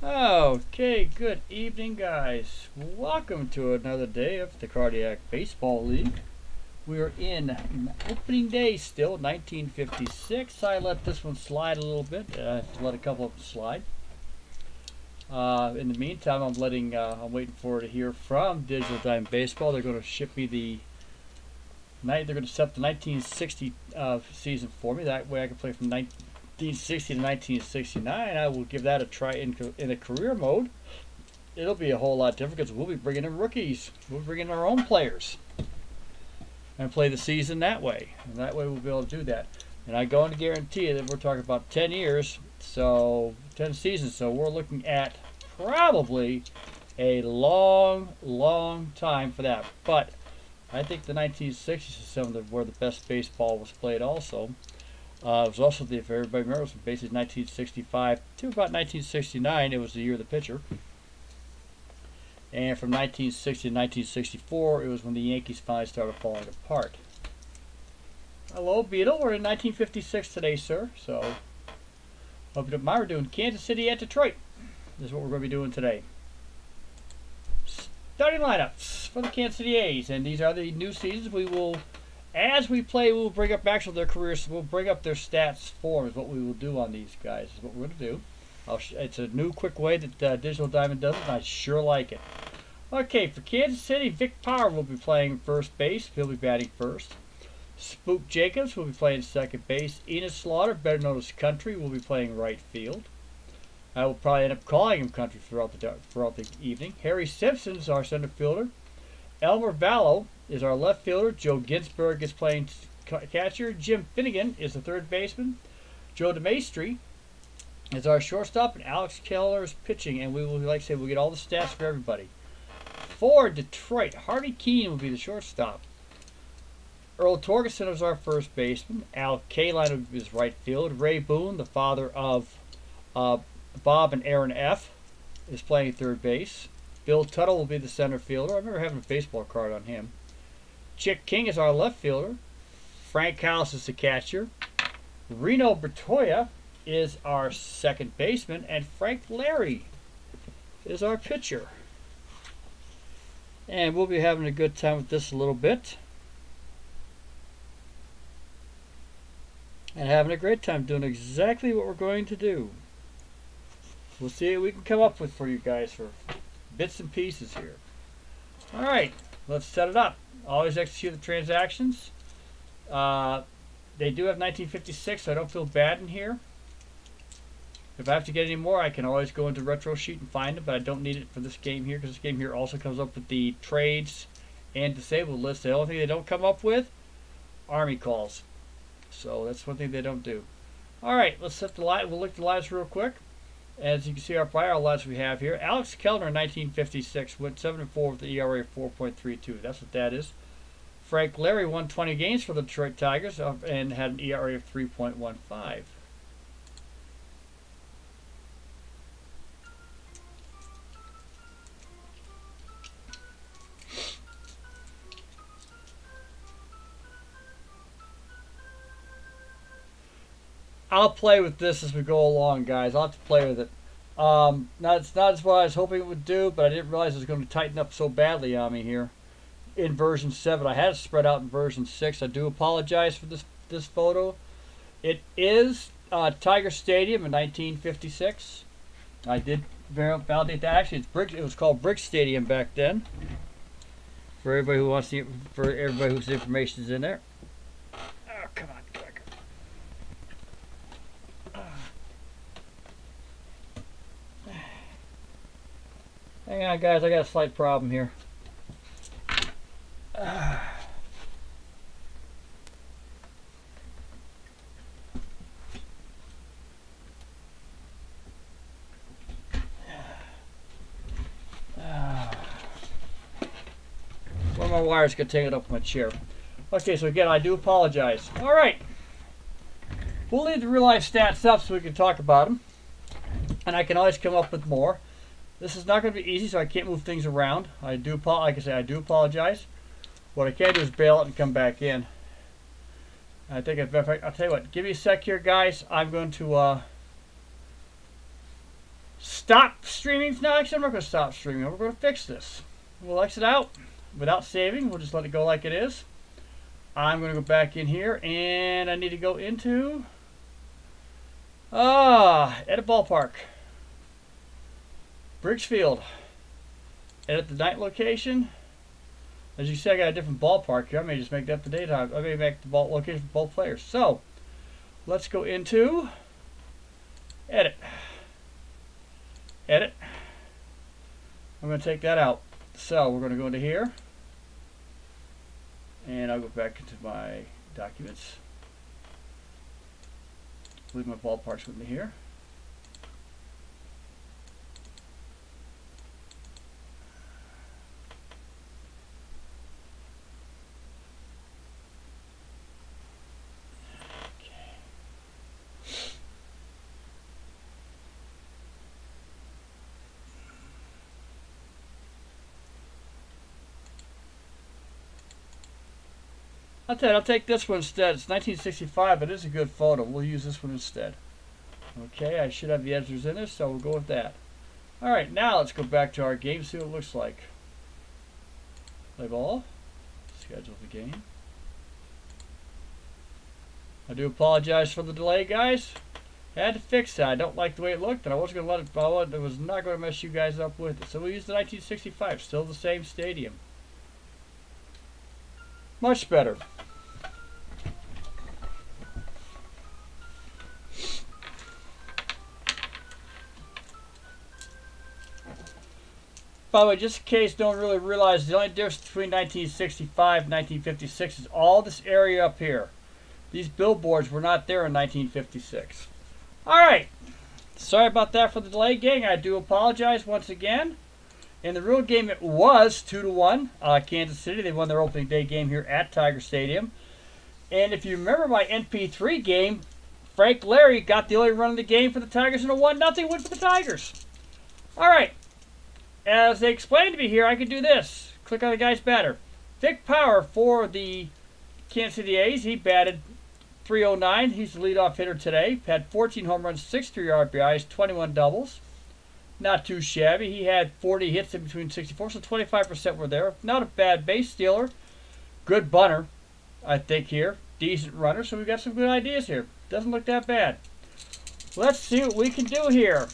Okay, good evening, guys. Welcome to another day of the Cardiac Baseball League. We are in opening day still, 1956. I let this one slide a little bit. I have to let a couple of them slide. In the meantime, I'm waiting for to hear from Digital Diamond Baseball. They're going to ship me they're going to set the 1960 season for me. That way I can play from 1960 to 1969. I will give that a try in a career mode. It'll be a whole lot different because we'll be bringing in rookies. We'll bring in our own players and play the season that way. And that way we'll be able to do that. And I'm going to guarantee you that we're talking about 10 years, so 10 seasons. So we're looking at probably a long, long time for that. But I think the 1960s is some of where the best baseball was played also. It was also, if everybody remembers, from basically 1965 to about 1969, it was the year of the pitcher. And from 1960 to 1964, it was when the Yankees finally started falling apart. Hello, Beetle. We're in 1956 today, sir. So, hope you don't mind. We're doing Kansas City at Detroit. This is what we're going to be doing today. Starting lineups for the Kansas City A's. And these are the new seasons. We will, as we play, we'll bring up actually their careers. We'll bring up their stats form is what we will do on these guys. Is what we're going to do. It's a new, quick way that Digital Diamond does it, and I sure like it. Okay, for Kansas City, Vic Power will be playing first base. He'll be batting first. Spook Jacobs will be playing second base. Enos Slaughter, better known as Country, will be playing right field. I will probably end up calling him Country throughout the evening. Harry Simpson is our center fielder. Elmer Vallow is our left fielder. Joe Ginsberg is playing catcher. Jim Finnegan is the third baseman. Joe DeMaestri is our shortstop, and Alex Kellner is pitching. And we will, like I said, we'll get all the stats for everybody. For Detroit, Harvey Keene will be the shortstop. Earl Torgerson is our first baseman. Al Kaline is right field. Ray Boone, the father of Bob and Aaron F., is playing third base. Bill Tuttle will be the center fielder. I remember having a baseball card on him. Chick King is our left fielder. Frank House is the catcher. Reno Bertoia is our second baseman. And Frank Lary is our pitcher. And we'll be having a good time with this a little bit. And having a great time doing exactly what we're going to do. We'll see what we can come up with for you guys for bits and pieces here. Alright, let's set it up. Always execute the transactions. They do have 1956, so I don't feel bad in here. If I have to get any more, I can always go into Retro Sheet and find it, but I don't need it for this game here, because this game here also comes up with the trades and disabled list. The only thing they don't come up with, Army calls. So that's one thing they don't do. Alright, let's set the line. We'll look at the lines real quick. As you can see, our prior lines we have here. Alex Kellner in 1956 went 7-4 with the ERA of 4.32. That's what that is. Frank Lary won 20 games for the Detroit Tigers and had an ERA of 3.15. I'll play with this as we go along, guys. I'll have to play with it. It's not as what I was hoping it would do, but I didn't realize it was going to tighten up so badly on me here in version 7. I had it spread out in version 6. I do apologize for this photo. It is Tiger Stadium in 1956. I did validate that. Actually, it was called Brick Stadium back then. For everybody who wants for everybody whose information is in there. Oh, come on. Hang on, guys. I got a slight problem here. One of my wires got tangled up with my chair. Okay, so again, I do apologize. All right. We'll leave the real life stats up so we can talk about them. And I can always come up with more. This is not going to be easy, so I can't move things around. Like I say, I do apologize. What I can do is bail it and come back in. I think I'll tell you what. Give me a sec here, guys. I'm going to Stop streaming. No, actually, I'm not going to stop streaming. We're going to fix this. We'll exit out without saving. We'll just let it go like it is. I'm going to go back in here, and I need to go into edit ballpark. Briggs Field. Edit the night location. As you see, I got a different ballpark here. I may just make that the daytime. I may make the ball location for both players. So, let's go into edit. Edit. I'm going to take that out. So, we're going to go into here. And I'll go back into my documents. Leave my ballparks with me here. I'll tell you, I'll take this one instead. It's 1965, but it is a good photo. We'll use this one instead. Okay, I should have the editors in this, so we'll go with that. Alright, now let's go back to our game, see what it looks like. Play ball. Schedule the game. I do apologize for the delay, guys. Had to fix that. I don't like the way it looked, and I wasn't going to let it follow it. I was not going to mess you guys up with it. So we used the 1965. Still the same stadium. Much better. By the way, just in case you don't really realize, the only difference between 1965 and 1956 is all this area up here. These billboards were not there in 1956. Alright. Sorry about that for the delay, gang. I do apologize once again. In the real game, it was 2-1. Kansas City, they won their opening day game here at Tiger Stadium. And if you remember my NP3 game, Frank Lary got the only run of the game for the Tigers in a 1-0 win for the Tigers. Alright. As they explained to me here, I could do this. Click on the guy's batter. Vic Power for the Kansas City A's. He batted .309. He's the leadoff hitter today. Had 14 home runs, 63 RBIs, 21 doubles. Not too shabby. He had 40 hits in between 64, so 25% were there. Not a bad base stealer. Good bunter, I think, here. Decent runner, so we got some good ideas here. Doesn't look that bad. Let's see what we can do here.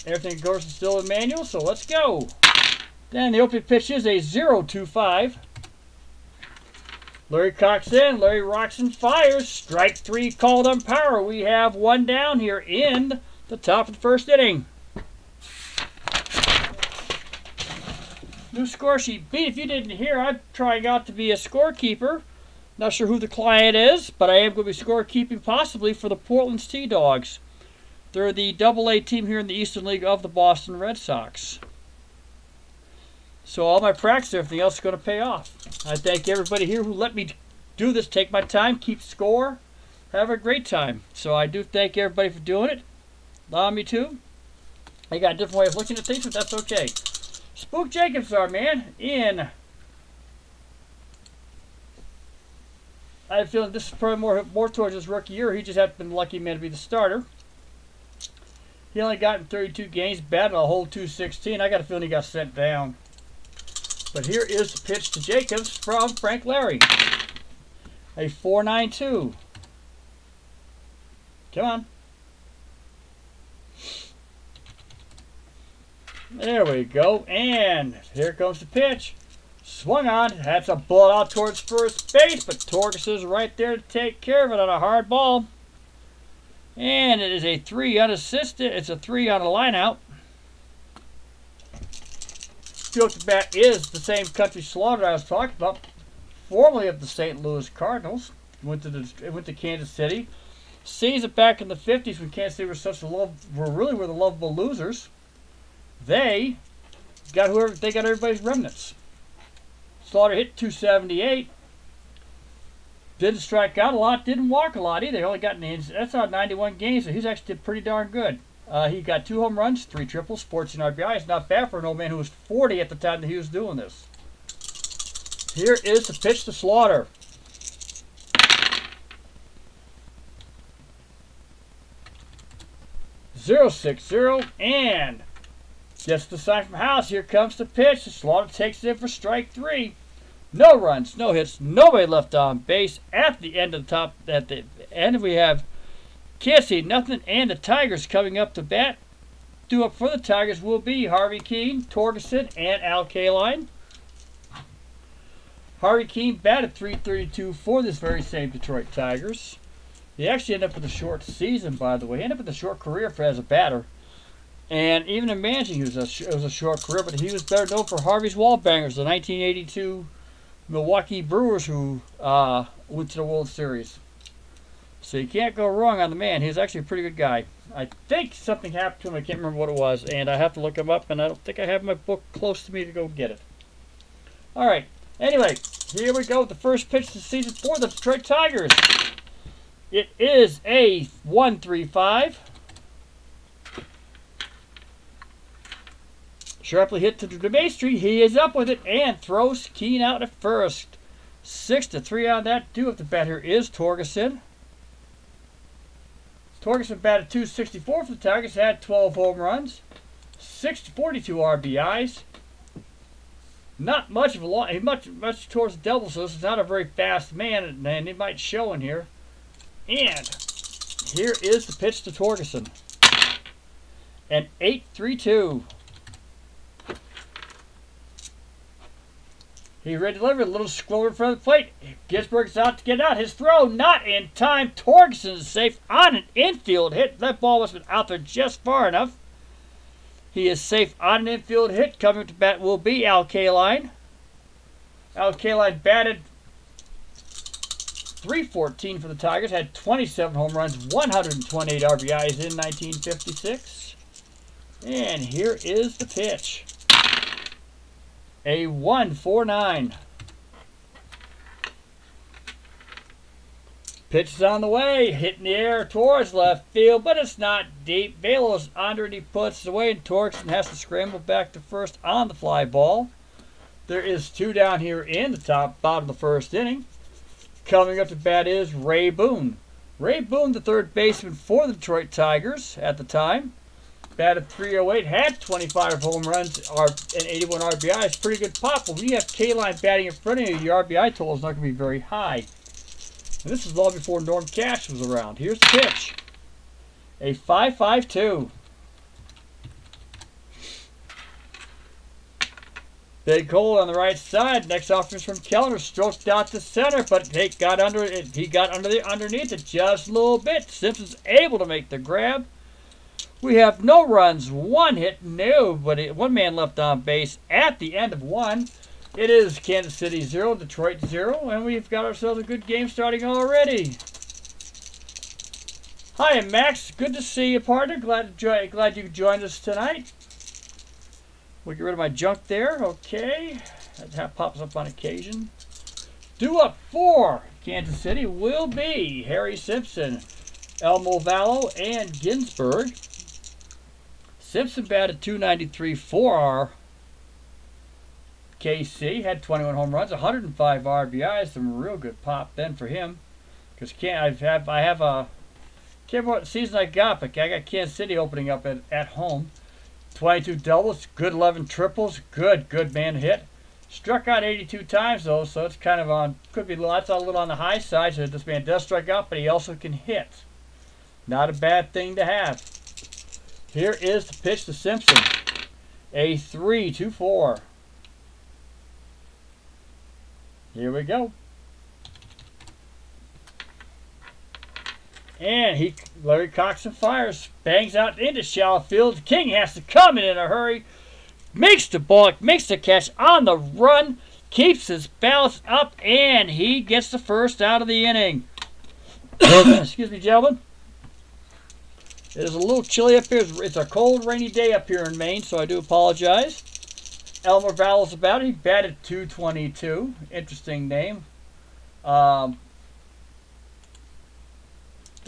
Everything, of course, is still in manual, so let's go. Then the opening pitch is a 0-2-5. Larry cocks in. Larry rocks and fires. Strike 3 called on power. We have one down here in the top of the first inning. New score sheet. Pete, if you didn't hear, I'm trying out to be a scorekeeper. Not sure who the client is, but I am going to be scorekeeping possibly for the Portland Sea Dogs. They're the AA team here in the Eastern League of the Boston Red Sox. So all my practice and everything else is going to pay off. I thank everybody here who let me do this, take my time, keep score, have a great time. So I do thank everybody for doing it. Allow me to. I got a different way of looking at things, but that's okay. Spook Jacobs, our man, in. I have a feeling this is probably more towards his rookie year. He just hasn't been lucky man to be the starter. He only got in 32 games, batted a whole .216. I got a feeling he got sent down. But here is the pitch to Jacobs from Frank Lary. A 4.92. Come on. There we go. And here comes the pitch. Swung on. That's a bullet out towards first base, but Torges is right there to take care of it on a hard ball. And it is a 3 unassisted. It's a 3 on a line out. Field to bat is the same Country Slaughter I was talking about, formerly of the St. Louis Cardinals. Went to Kansas City. Sees it back in the 50s when Kansas City were the lovable losers. They got everybody's remnants. Slaughter hit .278. Didn't strike out a lot, didn't walk a lot either. He only got that's out 91 games, so he's actually did pretty darn good. He got 2 home runs, 3 triples, 14 RBIs. Not bad for an old man who was 40 at the time that he was doing this. Here is the pitch to Slaughter. 0-6-0, and gets the sign from House. Here comes the pitch. Slaughter takes it in for strike 3. No runs, no hits, nobody left on base. At the end of the top, at the end we have Kansas City nothing, and the Tigers coming up to bat. Due up for the Tigers will be Harvey Keene, Torgerson, and Al Kaline. Harvey Keene batted .332 for this very same Detroit Tigers. He actually ended up with a short season, by the way. He ended up with a short career as a batter. And even in managing, it was a short career, but he was better known for Harvey's Wallbangers, the 1982 Milwaukee Brewers who went to the World Series. So you can't go wrong on the man. He was actually a pretty good guy. I think something happened to him. I can't remember what it was, and I have to look him up, and I don't think I have my book close to me to go get it. All right. Anyway, here we go with the first pitch of the season for the Detroit Tigers. It is a 1-3-5. Sharply hit to the base tree. He is up with it and throws Keene out at first. 6-3 on that. Due up the bat here is Torgerson. Torgerson batted .264 for the Tigers. Had 12 home runs. 42 RBIs. Not much of a long, much towards the double, so this is not a very fast man, and it might show in here. And here is the pitch to Torgerson. An 8-3-2. He ready to deliver, a little squirrel in front of the plate. Ginsburg's out to get out. His throw not in time. Torgerson is safe on an infield hit. That ball must have been out there just far enough. He is safe on an infield hit. Coming to bat will be Al Kaline. Al Kaline batted .314 for the Tigers. Had 27 home runs, 128 RBIs in 1956. And here is the pitch. A 1-4-9. Pitch is on the way, hitting the air towards left field, but it's not deep. Velo's under it, he puts it away, and Torgerson has to scramble back to first on the fly ball. There is 2 down here in the bottom of the first inning. Coming up to bat is Ray Boone. Ray Boone, the third baseman for the Detroit Tigers at the time. Batted .308, had 25 home runs and 81 RBIs. Pretty good pop, but when you have Kaline batting in front of you, your RBI total is not going to be very high. And this is long before Norm Cash was around. Here's the pitch. A 5-5-2. Big hole on the right side. Next offense from Kellner, stroked out to center, but he got underneath it just a little bit. Simpson's able to make the grab. We have no runs, 1 hit, nobody, 1 man left on base at the end of 1. It is Kansas City 0, Detroit 0, and we've got ourselves a good game starting already. Hi, I'm Max. Good to see you, partner. Glad you joined us tonight. We'll get rid of my junk there. Okay. That pops up on occasion. Due up for Kansas City will be Harry Simpson, Elmo Vallo, and Ginsburg. Simpson batted .293 for our KC. Had 21 home runs, 105 RBIs. Some real good pop then for him. Because I have a can't remember what season I got, but I got Kansas City opening up at home. 22 doubles, good 11 triples, good man hit. Struck out 82 times though, so it's kind of on, could be a little on the high side, so this man does strike out, but he also can hit. Not a bad thing to have. Here is the pitch to Simpson. A 3-2-4. Here we go. And Larry Coxon fires, bangs out into shallow field. King has to come in a hurry. Makes the ball, makes the catch on the run. Keeps his balance up, and he gets the first out of the inning. Excuse me, gentlemen. It is a little chilly up here. It's a cold, rainy day up here in Maine, so I do apologize. Elmer Vallo's about it. He batted .222. Interesting name. The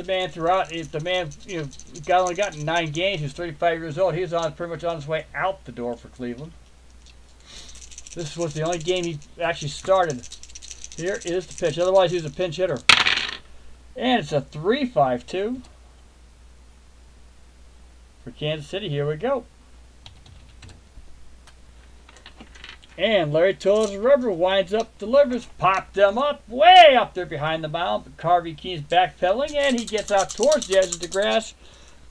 man throughout, only got 9 games. He was 35 years old. He was pretty much on his way out the door for Cleveland. This was the only game he actually started. Here is the pitch. Otherwise, he was a pinch hitter. And it's a 3-5-2. for Kansas City. Here we go. And Larry Toll's rubber winds up, delivers, popped them up, way up there behind the mound. But Harvey Keen's backpedaling, and he gets out towards the edge of the grass,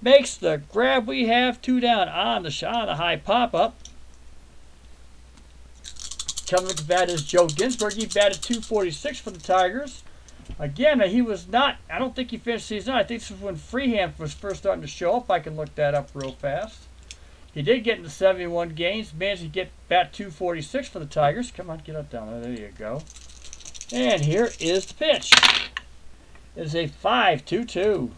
makes the grab. We have 2 down on the high pop-up. Coming to bat is Joe Ginsburg. He batted .246 for the Tigers. Again, he was not, I don't think he finished season. I think this was when Freehand was first starting to show up. I can look that up real fast. He did get into 71 games, managed to get bat .246 for the Tigers. Come on, get up down there. There you go. And here is the pitch. It is a 5-2-2.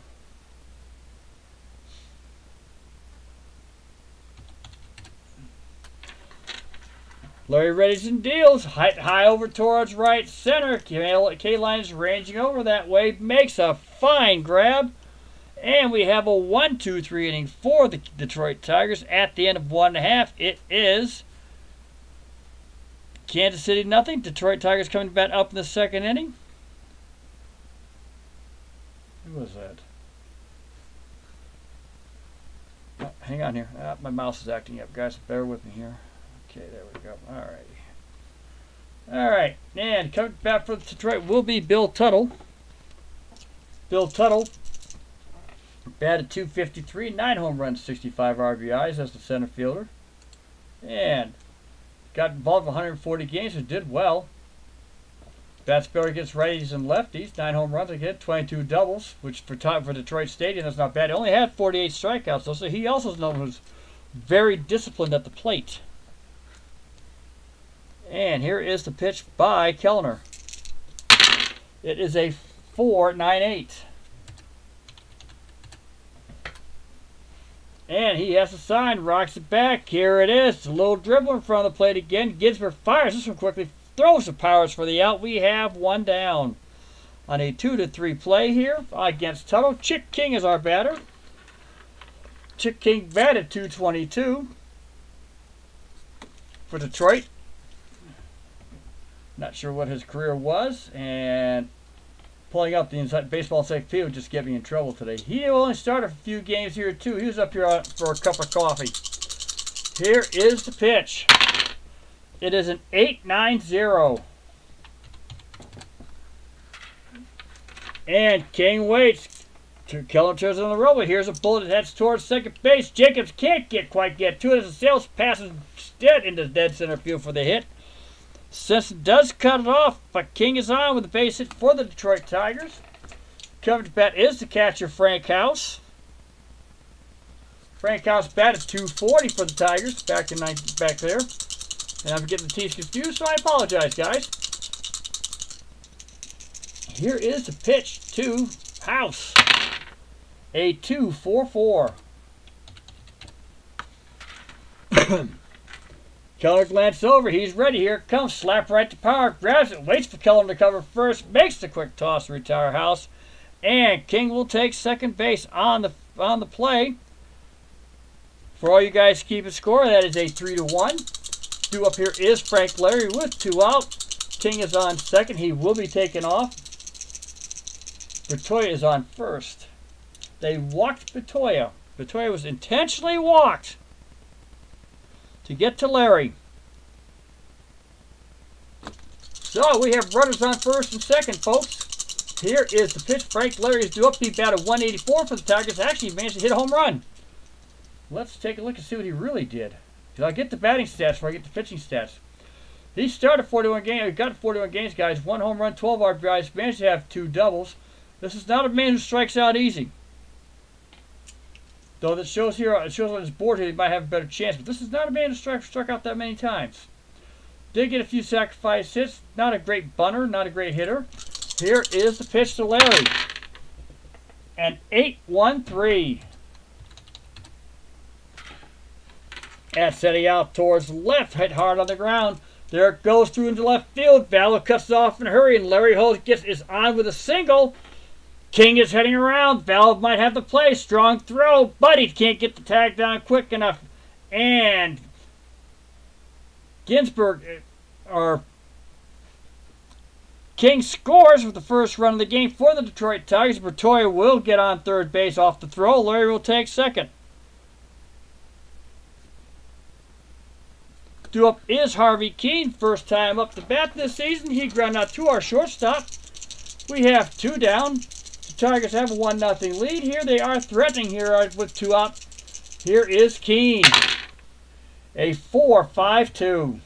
Larry readies and deals. High over towards right center. K-Line is ranging over that way. Makes a fine grab. And we have a 1-2-3 inning for the Detroit Tigers. At the end of 1.5, it is Kansas City nothing. Detroit Tigers coming back up in the 2nd inning. Who was that? Oh, hang on here. My mouse is acting up, guys. Bear with me here. Okay, there we go. All right. All right. And coming back for Detroit will be Bill Tuttle. Bill Tuttle batted .253, 9 home runs, 65 RBIs as the center fielder. And got involved in 140 games and did well. Bat spell against righties and lefties, 9 home runs again, 22 doubles, which for Detroit Stadium is not bad. He only had 48 strikeouts, though, so he also was very disciplined at the plate. And here is the pitch by Kellner. It is a 4.98. And he has a sign, rocks it back. Here it is. A little dribble in front of the plate again. Ginsburg fires this one quickly, throws the powers for the out. We have 1 down on a 2-3 play here against Tuttle. Chick King is our batter. Chick King batted .222 for Detroit. Not sure what his career was, and pulling up the inside baseball safe field just get me in trouble today. He only started a few games here too. He was up here for a cup of coffee. Here is the pitch. It is an 8-9-0. And King waits. Kellner turns on the roller. Here's a bullet that heads towards second base. Jacobs can't quite get to it as the sales passes instead into dead center field for the hit. Simpson does cut it off, but King is on with a base hit for the Detroit Tigers. Coming to bat is the catcher, Frank House. Frank House batted .240 for the Tigers back there. And I'm getting the T's confused, so I apologize, guys. Here is the pitch to House. A 2-4-4. Kellner glances over. He's ready. Here it comes. Slap right to power. Grabs it. Waits for Kellner to cover first. Makes the quick toss to retire House. And King will take second base on the play. For all you guys keeping score, that is a 3-1. Due up here is Frank Lary with 2 out. King is on second. He will be taken off. Bertoia is on first. They walked Bertoia. Bertoia was intentionally walked to get to Larry. So we have runners on first and second, folks. Here is the pitch. Frank Lary is due up. He batted .184 for the Tigers. Actually, he managed to hit a home run. Let's take a look and see what he really did. I'll get the batting stats before I get the pitching stats. He started 41 games. He got 41 games, guys. 1 home run, 12 RBIs. Managed to have 2 doubles. This is not a man who strikes out easy. Though that shows here, it shows on his board here, he might have a better chance. But this is not a man who struck out that many times. Did get a few sacrifice hits. Not a great bunter, not a great hitter. Here is the pitch to Larry. An 8-1-3. And setting out towards left, hit hard on the ground. There it goes through into left field. Vallow cuts it off in a hurry, and Larry Holtz is on with a single. King is heading around. Valve might have the play. Strong throw, but he can't get the tag down quick enough. And King scores with the first run of the game for the Detroit Tigers. Bertoia will get on third base off the throw. Larry will take second. Due up is Harvey Keene. First time up the bat this season. He ground out to our shortstop. We have 2 down. The Tigers have a 1-0 lead. Here they are threatening here with 2 up. Here is Keene. A 4-5-2.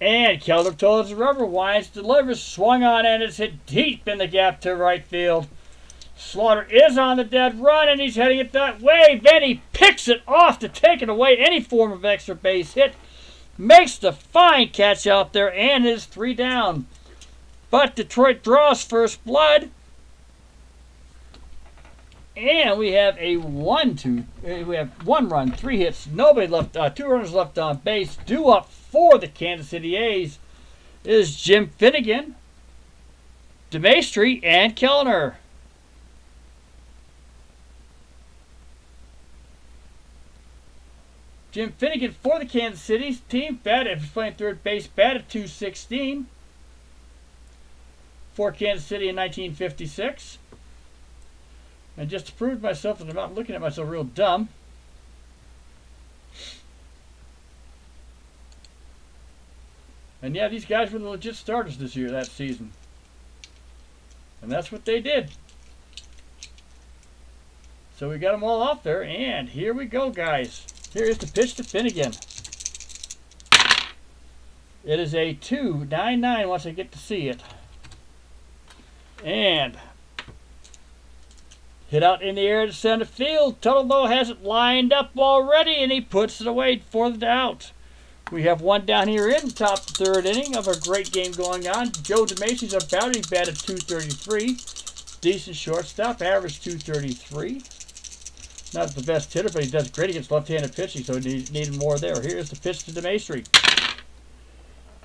And Kellner towards the rubber. Wines delivers. Swung on and it's hit deep in the gap to right field. Slaughter is on the dead run and he's heading it that way. Then he picks it off to take it away. Any form of extra base hit. Makes the fine catch out there and is 3 down. But Detroit draws first blood. And we have a 1-2. We have 1 run, 3 hits, nobody left. 2 runners left on base. Due up for the Kansas City A's is Jim Finnegan, DeMaestri, and Kellner. Jim Finnegan for the Kansas City team, batted, playing third base, batted .216 for Kansas City in 1956. And just to prove to myself that I'm not looking at myself real dumb, and yeah, these guys were the legit starters that season. And that's what they did. So we got them all off there, and here we go, guys. Here is the pitch to Finnegan. It is a 2.99 once I get to see it. And hit out in the air to center field. Tuttle, though, has it lined up already, and he puts it away for the out. We have 1 down here in the top of the 3rd inning of a great game going on. Joe DeMacy's about it. He batted .233. Decent shortstop, average .233. Not the best hitter, but he does great against left-handed pitching, so he needed more there. Here's the pitch to DeMaestri.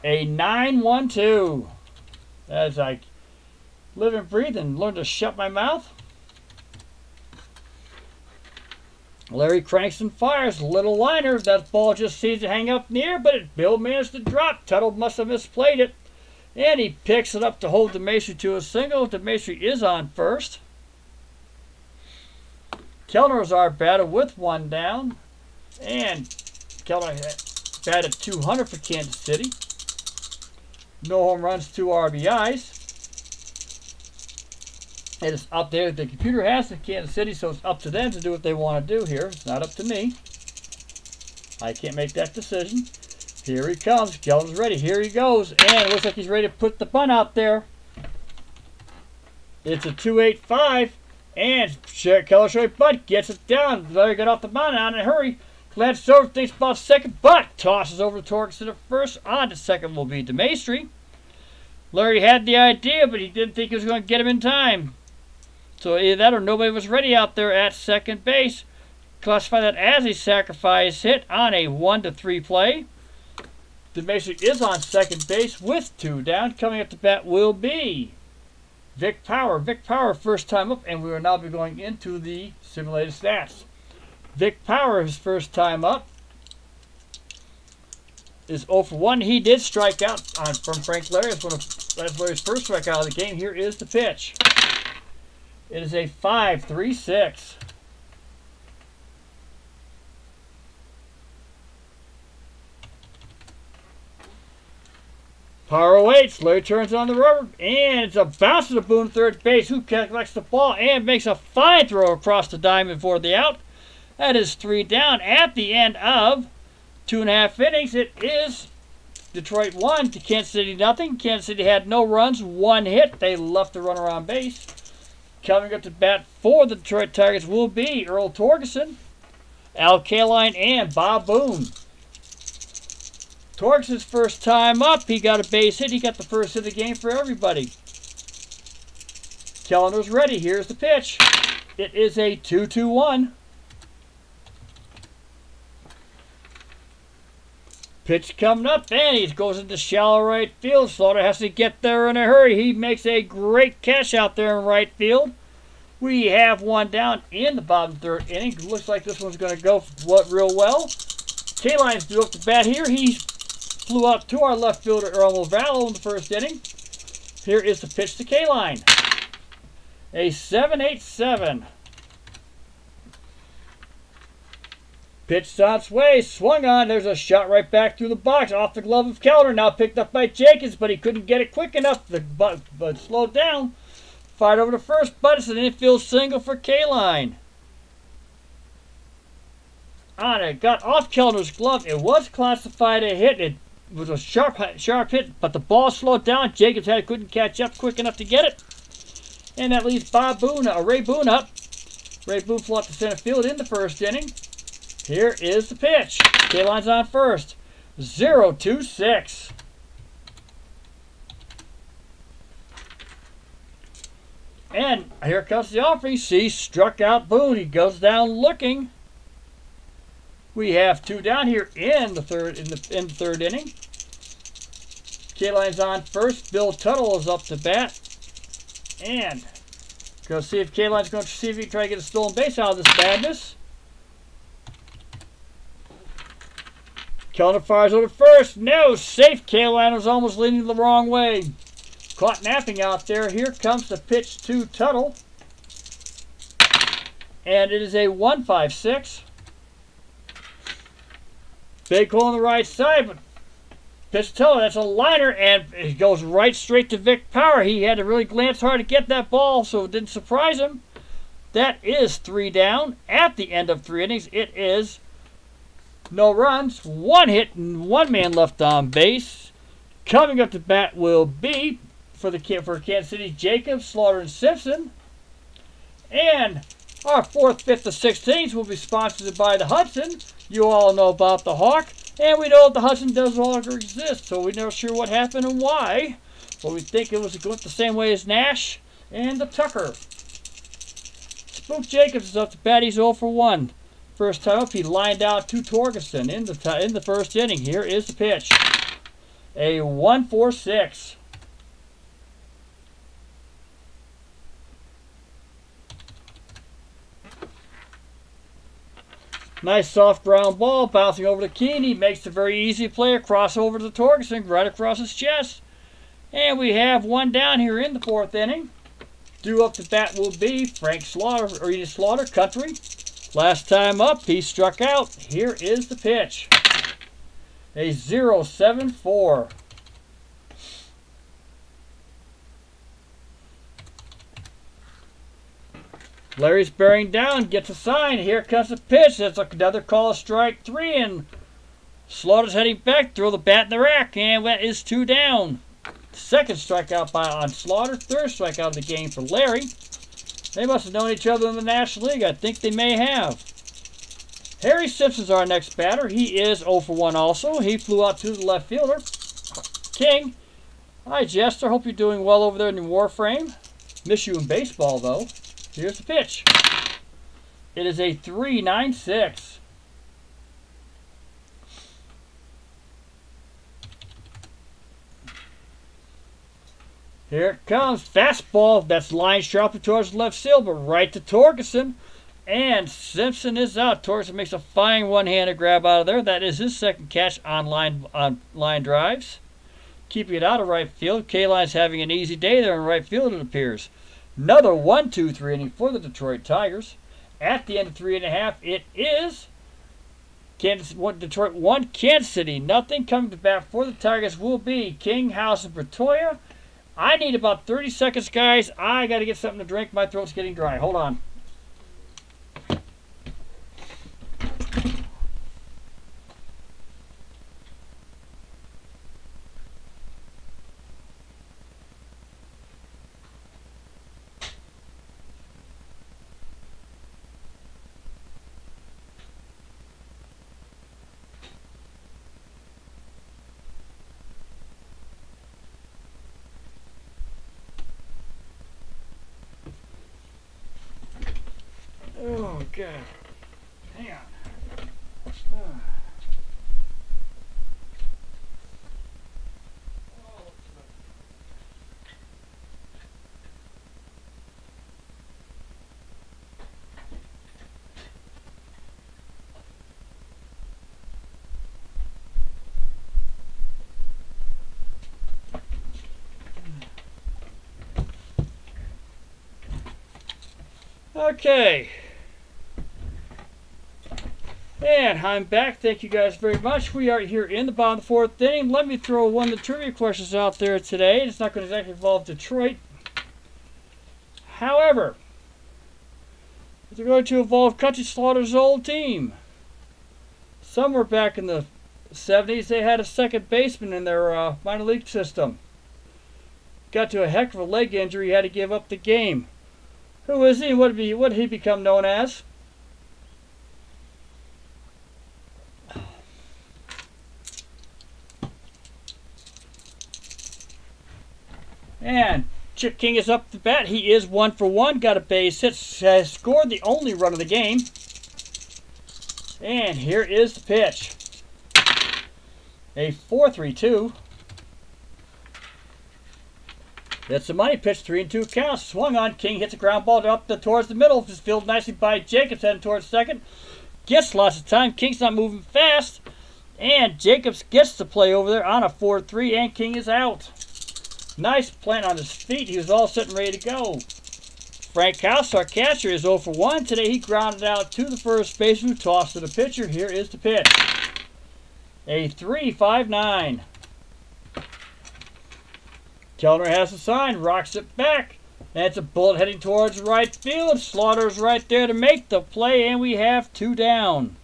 A 9-1-2. As I live and breathe and learn to shut my mouth. Larry cranks and fires. Little liner. That ball just seems to hang up near, but Bill managed to drop. Tuttle must have misplayed it. And he picks it up to hold DeMaestri to a single. DeMaestri is on first. Kellner is our batter with 1 down. And Kellner batted .200 for Kansas City. No home runs, 2 RBIs. It is up there. The computer has in Kansas City, so it's up to them to do what they want to do here. It's not up to me. I can't make that decision. Here he comes. Kellner's ready. Here he goes. And it looks like he's ready to put the bunt out there. It's a 2.85. And Kellner showing bunt. Gets it down. Very good off the mound. On in a hurry. Glances over. Thinks about second. But tosses over to Torkelson at first. On to second will be DeMaestri. Larry had the idea, but he didn't think he was going to get him in time. So either that or nobody was ready out there at second base. Classify that as a sacrifice hit on a 1-3 play. DeMaestri is on second base with 2 down. Coming up to bat will be Vic Power. Vic Power first time up, and we will now be going into the simulated stats. Vic Power, his first time up, is 0 for 1. He did strike out from Frank Lary. That's Larry's first strikeout of the game. Here is the pitch. It is a 5.36. Power awaits. Larry turns on the rubber, and it's a bounce to the Boone third base, who collects the ball and makes a fine throw across the diamond for the out. That is 3 down at the end of 2.5 innings. It is Detroit 1 to Kansas City nothing. Kansas City had no runs, 1 hit. They left the runner on base. Coming up to bat for the Detroit Tigers will be Earl Torkelson, Al Kaline, and Bob Boone. Torkelson's first time up. He got a base hit. He got the first hit of the game for everybody. Kellner's ready. Here's the pitch. It is a 2-2-1. Pitch coming up, and he goes into shallow right field. Slaughter has to get there in a hurry. He makes a great catch out there in right field. We have 1 down in the bottom 3rd inning. Looks like this one's going to go real well. K-Line's due up to bat here. He flew out to our left fielder, Earl Vallow, in the 1st inning. Here is the pitch to K-Line. A 7.87. Pitched on its way, swung on. There's a shot right back through the box, off the glove of Kellner. Now picked up by Jacobs, but he couldn't get it quick enough. But slowed down. Fired over to first, but it's an infield single for K-Line. On it, got off Kellner's glove. It was classified a hit. It was a sharp hit, but the ball slowed down. Jacobs couldn't catch up quick enough to get it. And that leaves Ray Boone up. Ray Boone flew out to center field in the first inning. Here is the pitch. K-Line's on first. 0-2-6. And here comes the offering. See, struck out Boone. He goes down looking. We have 2 down here in the third inning. K-Line's on first. Bill Tuttle is up to bat. And go see if K-Line's going to see if he can try to get a stolen base out of this badness. Kellner fires over first. No, safe. K-Line was almost leaning the wrong way. Caught napping out there. Here comes the pitch to Tuttle. And it is a 1-5-6. Big hole on the right side, but pitch to Tuttle. That's a liner, and it goes right straight to Vic Power. He had to really glance hard to get that ball, so it didn't surprise him. That is 3 down. At the end of 3 innings, it is no runs, 1 hit, and 1 man left on base. Coming up to bat will be for Kansas City, Jacobs, Slaughter, and Simpson. And our 4th, 5th, and 6th innings will be sponsored by the Hudson. You all know about the Hawk, and we know that the Hudson does no longer exist, so we're not sure what happened and why. But we think it was going the same way as Nash and the Tucker. Spook Jacobs is up to bat. He's 0 for 1. First time up, he lined out to Torgerson in the first inning. Here is the pitch. A 1-4-6. Nice soft ground ball bouncing over to Keene. He makes the very easy play across over to Torgerson, right across his chest. And we have 1 down here in the 4th inning. Due up to bat will be Frank Slaughter, or Edith Slaughter, Country. Last time up, he struck out. Here is the pitch. A 0-7-4. Larry's bearing down, gets a sign. Here comes the pitch. That's another call, strike 3, and Slaughter's heading back. Throw the bat in the rack, and that is 2 down. Second strikeout on Slaughter. 3rd strikeout of the game for Larry. They must have known each other in the National League. I think they may have. Harry Simpson's our next batter. He is 0 for 1 also. He flew out to the left fielder. King. Hi, Jester. Hope you're doing well over there in the Warframe. Miss you in baseball, though. Here's the pitch. It is a 3-9-6. Here it comes. Fastball. That's line sharply towards left field, but right to Torgerson. And Simpson is out. Torgerson makes a fine one-handed grab out of there. That is his 2nd catch on line drives. Keeping it out of right field. K-Line's having an easy day there in right field, it appears. Another 1-2-3 inning for the Detroit Tigers. At the end of 3.5, it is Detroit 1, Kansas City nothing. Coming to bat for the Tigers will be King, House, and Bertoya. I need about 30 seconds, guys. I got to get something to drink. My throat's getting dry. Hold on. Oh, God. Hang on. Okay. And I'm back. Thank you guys very much. We are here in the bottom of the fourth inning. Let me throw one of the trivia questions out there today. It's not going to exactly involve Detroit. However, it's going to involve Country Slaughter's old team. Somewhere back in the 70s, they had a second baseman in their minor league system. Got to a heck of a leg injury. He had to give up the game. Who is he and what did he become known as? And Chip King is up to bat. He is 1 for 1. Got a base hit. Has scored the only run of the game. And here is the pitch. A 4-3-2. That's the money pitch. 3-2 count. Swung on. King hits a ground ball up towards the middle. Is fielded nicely by Jacobs, heading towards second. Gets lots of time. King's not moving fast. And Jacobs gets the play over there on a 4-3. And King is out. Nice plant on his feet. He was all set and ready to go. Frank House, our catcher, is 0 for 1. Today he grounded out to the first baseman who tossed to the pitcher. Here is the pitch. A 3-5-9. Kellner has the sign, rocks it back. And it's a bullet heading towards right field. Slaughter's right there to make the play, and we have 2 down.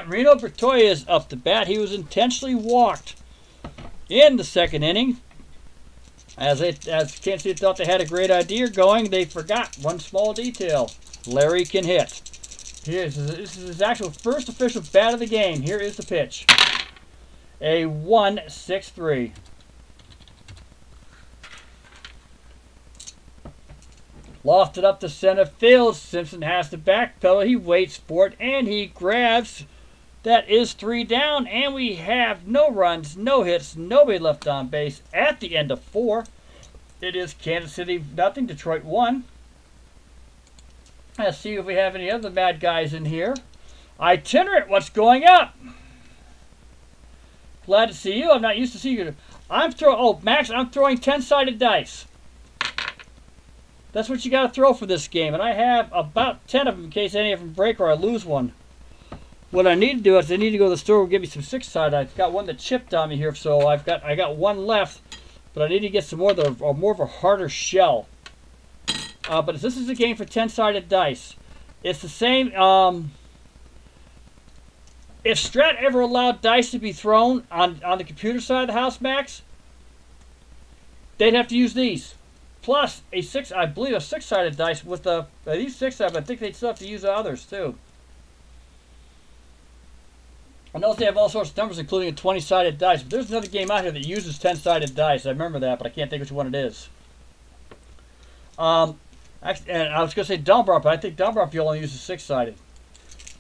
Reno Bertoya is up to bat. He was intentionally walked in the second inning. As Kansas City thought they had a great idea going, they forgot one small detail. Larry can hit. This is his actual first official bat of the game. Here is the pitch. A 1-6-3. Lofted up to center field. Simpson has to backpedal. He waits for it, and he grabs. That is 3 down, and we have no runs, no hits, nobody left on base at the end of 4. It is Kansas City 0, Detroit 1. Let's see if we have any other bad guys in here. Itinerant, what's going up? Glad to see you. I'm not used to seeing you. Max, I'm throwing 10-sided dice. That's what you got to throw for this game, and I have about 10 of them in case any of them break or I lose one. What I need to do is I need to go to the store and get me some 6-sided. I've got one that chipped on me here, so I got one left, but I need to get some more of a harder shell. But this is a game for 10-sided dice. It's the same. If Strat ever allowed dice to be thrown on the computer side of the house, Max, they'd have to use these. Plus I believe a 6-sided dice with these 6-sided. But I think they'd still have to use the others too. I know they have all sorts of numbers, including a 20-sided dice. But there's another game out here that uses 10-sided dice. I remember that, but I can't think which one it is. Actually, and I was going to say Dunbar, but I think Dunbar only uses 6-sided.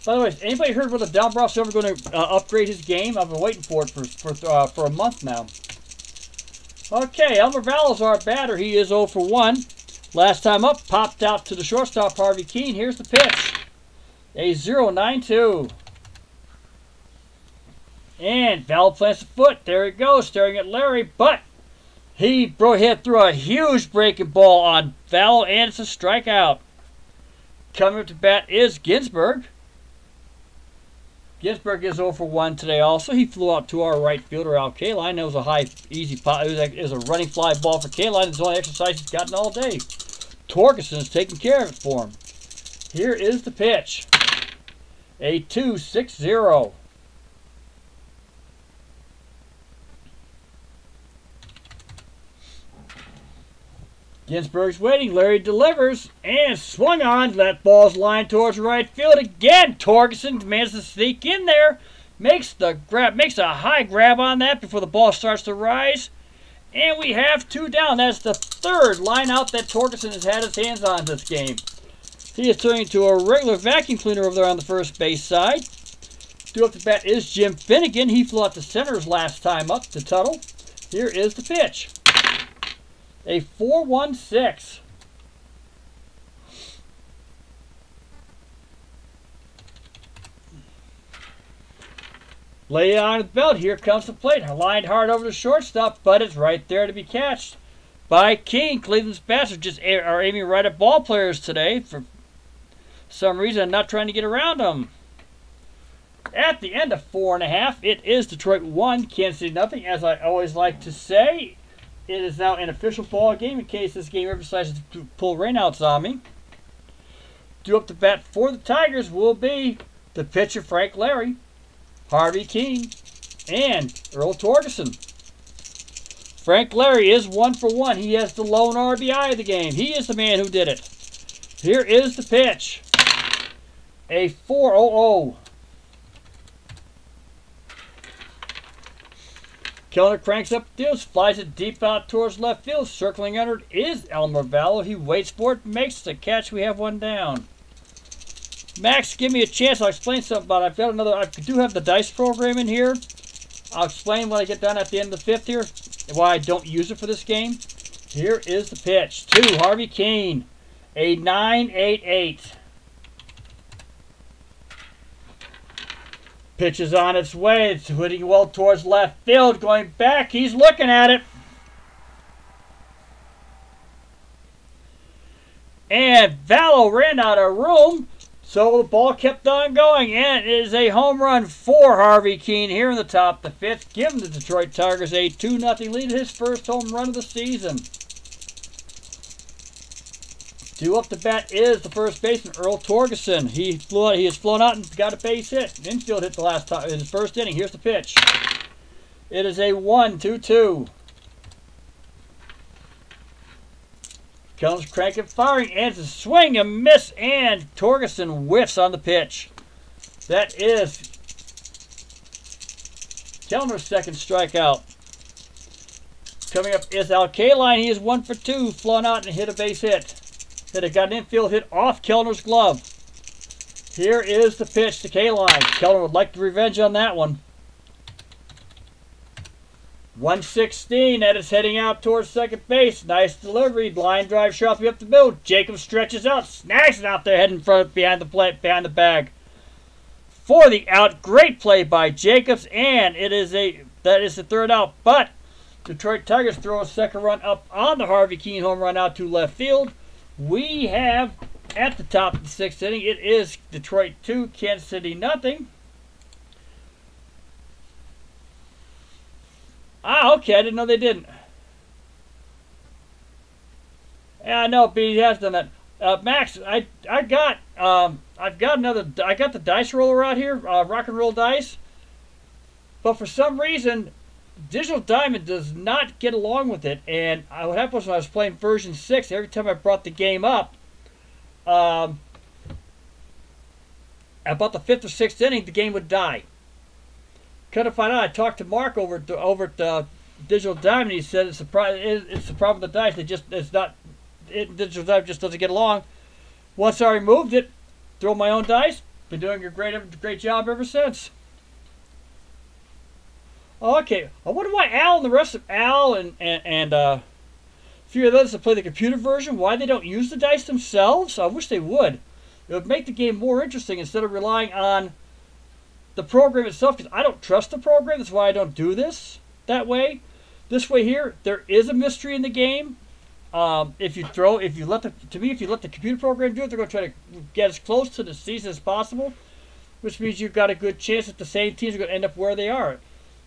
By the way, has anybody heard whether Dunbar's ever going to upgrade his game? I've been waiting for it for a month now. Okay, Elmer Vallo's our batter. He is 0 for 1. Last time up, popped out to the shortstop, Harvey Keene. Here's the pitch. A 0-9-2. And Vallo plants the foot. There he goes, staring at Larry, but he hit through a huge breaking ball on Vallo, and it's a strikeout. Coming up to bat is Ginsburg. Ginsburg is 0 for 1 today also. He flew out to our right fielder, Al Kaline. That was a high, easy pot. It was a running fly ball for Kaline. It's the only exercise he's gotten all day. Torkelson's taking care of it for him. Here is the pitch. A 2-6-0. Ginsburg's waiting. Larry delivers and swung on. That ball's lined towards right field again. Torkelson manages to sneak in there. Makes a high grab on that before the ball starts to rise. And we have 2 down. That's the 3rd line out that Torkelson has had his hands on this game. He is turning to a regular vacuum cleaner over there on the first base side. Due up to bat is Jim Finnegan. He flew out to center's last time up to Tuttle. Here is the pitch. A 4-1-6. Lay on the belt. Here comes the plate. Lined hard over the shortstop, but it's right there to be catched by King. Cleveland's bats are aiming right at ball players today. some reason, I'm not trying to get around them. At the end of 4.5, it is Detroit 1, Kansas City nothing. As I always like to say, it is now an official ball game in case this game ever decides to pull rainouts on me. Due up to bat for the Tigers will be the pitcher Frank Lary, Harvey Keene, and Earl Torgerson. Frank Lary is 1 for 1. He has the lone RBI of the game. He is the man who did it. Here is the pitch. A 4-0. Kellner cranks up the deals, flies it deep out towards left field. Circling under it is Elmer Vallow. He waits for it, makes the catch. We have one down. Max, give me a chance. I'll explain something about it. I've got another. I do have the dice program in here. I'll explain when I get done at the end of the 5th here why I don't use it for this game. Here is the pitch to Harvey Keene. A 9-8-8. Pitch is on its way. It's hitting well towards left field. Going back. He's looking at it. And Vallow ran out of room. So the ball kept on going. And it is a home run for Harvey Keene here in the top of the 5th. Giving the Detroit Tigers a 2-0 lead. His first home run of the season. Due up to bat is the first baseman, Earl Torgerson. He has flown out and got a base hit. An infield hit the last time in his first inning. Here's the pitch. It is a 1-2-2. Kellner's cranking, firing, and it's a swing, a miss, and Torgerson whiffs on the pitch. That is Kellner's second strikeout. Coming up is Al Kaline. He is 1 for 2, flown out and hit a base hit. Got an infield hit off Kellner's glove. Here is the pitch to Kaline. Kellner would like the revenge on that one. 116. That is heading out towards second base. Nice delivery. Line drive sharply up the middle. Jacobs stretches out, snags it out there, head in front, behind the bag. For the out. Great play by Jacobs, and that is the third out. But Detroit Tigers throw a second run up on the Harvey Keene home run out to left field. We have, at the top of the 6th inning, it is Detroit 2, Kansas City nothing. Ah, okay, I didn't know they didn't. Yeah, no, B has done that. Max, I've got the dice roller out here, rock and roll dice. But for some reason, Digital Diamond does not get along with it, and what happened was when I was playing version 6, every time I brought the game up, about the 5th or 6th inning, the game would die. Kind of find out, I talked to Mark over at Digital Diamond. He said it's the problem with the dice. Digital Diamond just doesn't get along. Once I removed it, throw my own dice. Been doing a great job ever since. Okay, I wonder why Al and the rest of Al and a few of those that play the computer version, why they don't use the dice themselves. I wish they would. It would make the game more interesting instead of relying on the program itself, because I don't trust the program. That's why I don't do this that way. This way here, there is a mystery in the game. If you let the computer program do it, they're going to try to get as close to the season as possible, which means you've got a good chance that the same teams are going to end up where they are.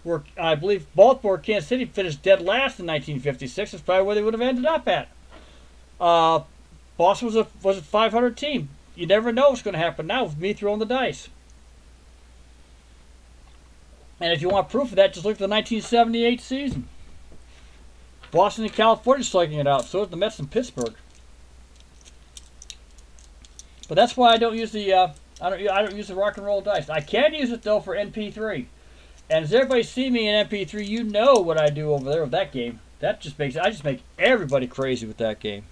Where I believe Baltimore, Kansas City finished dead last in 1956. That's probably where they would have ended up at. Boston was a 500 team. You never know what's going to happen now with me throwing the dice. And if you want proof of that, just look at the 1978 season. Boston and California striking it out. So is the Mets in Pittsburgh. But that's why I don't use the I don't use the rock and roll dice. I can use it though for NP3. And as everybody see me in MP3, you know what I do over there with that game. I just make everybody crazy with that game.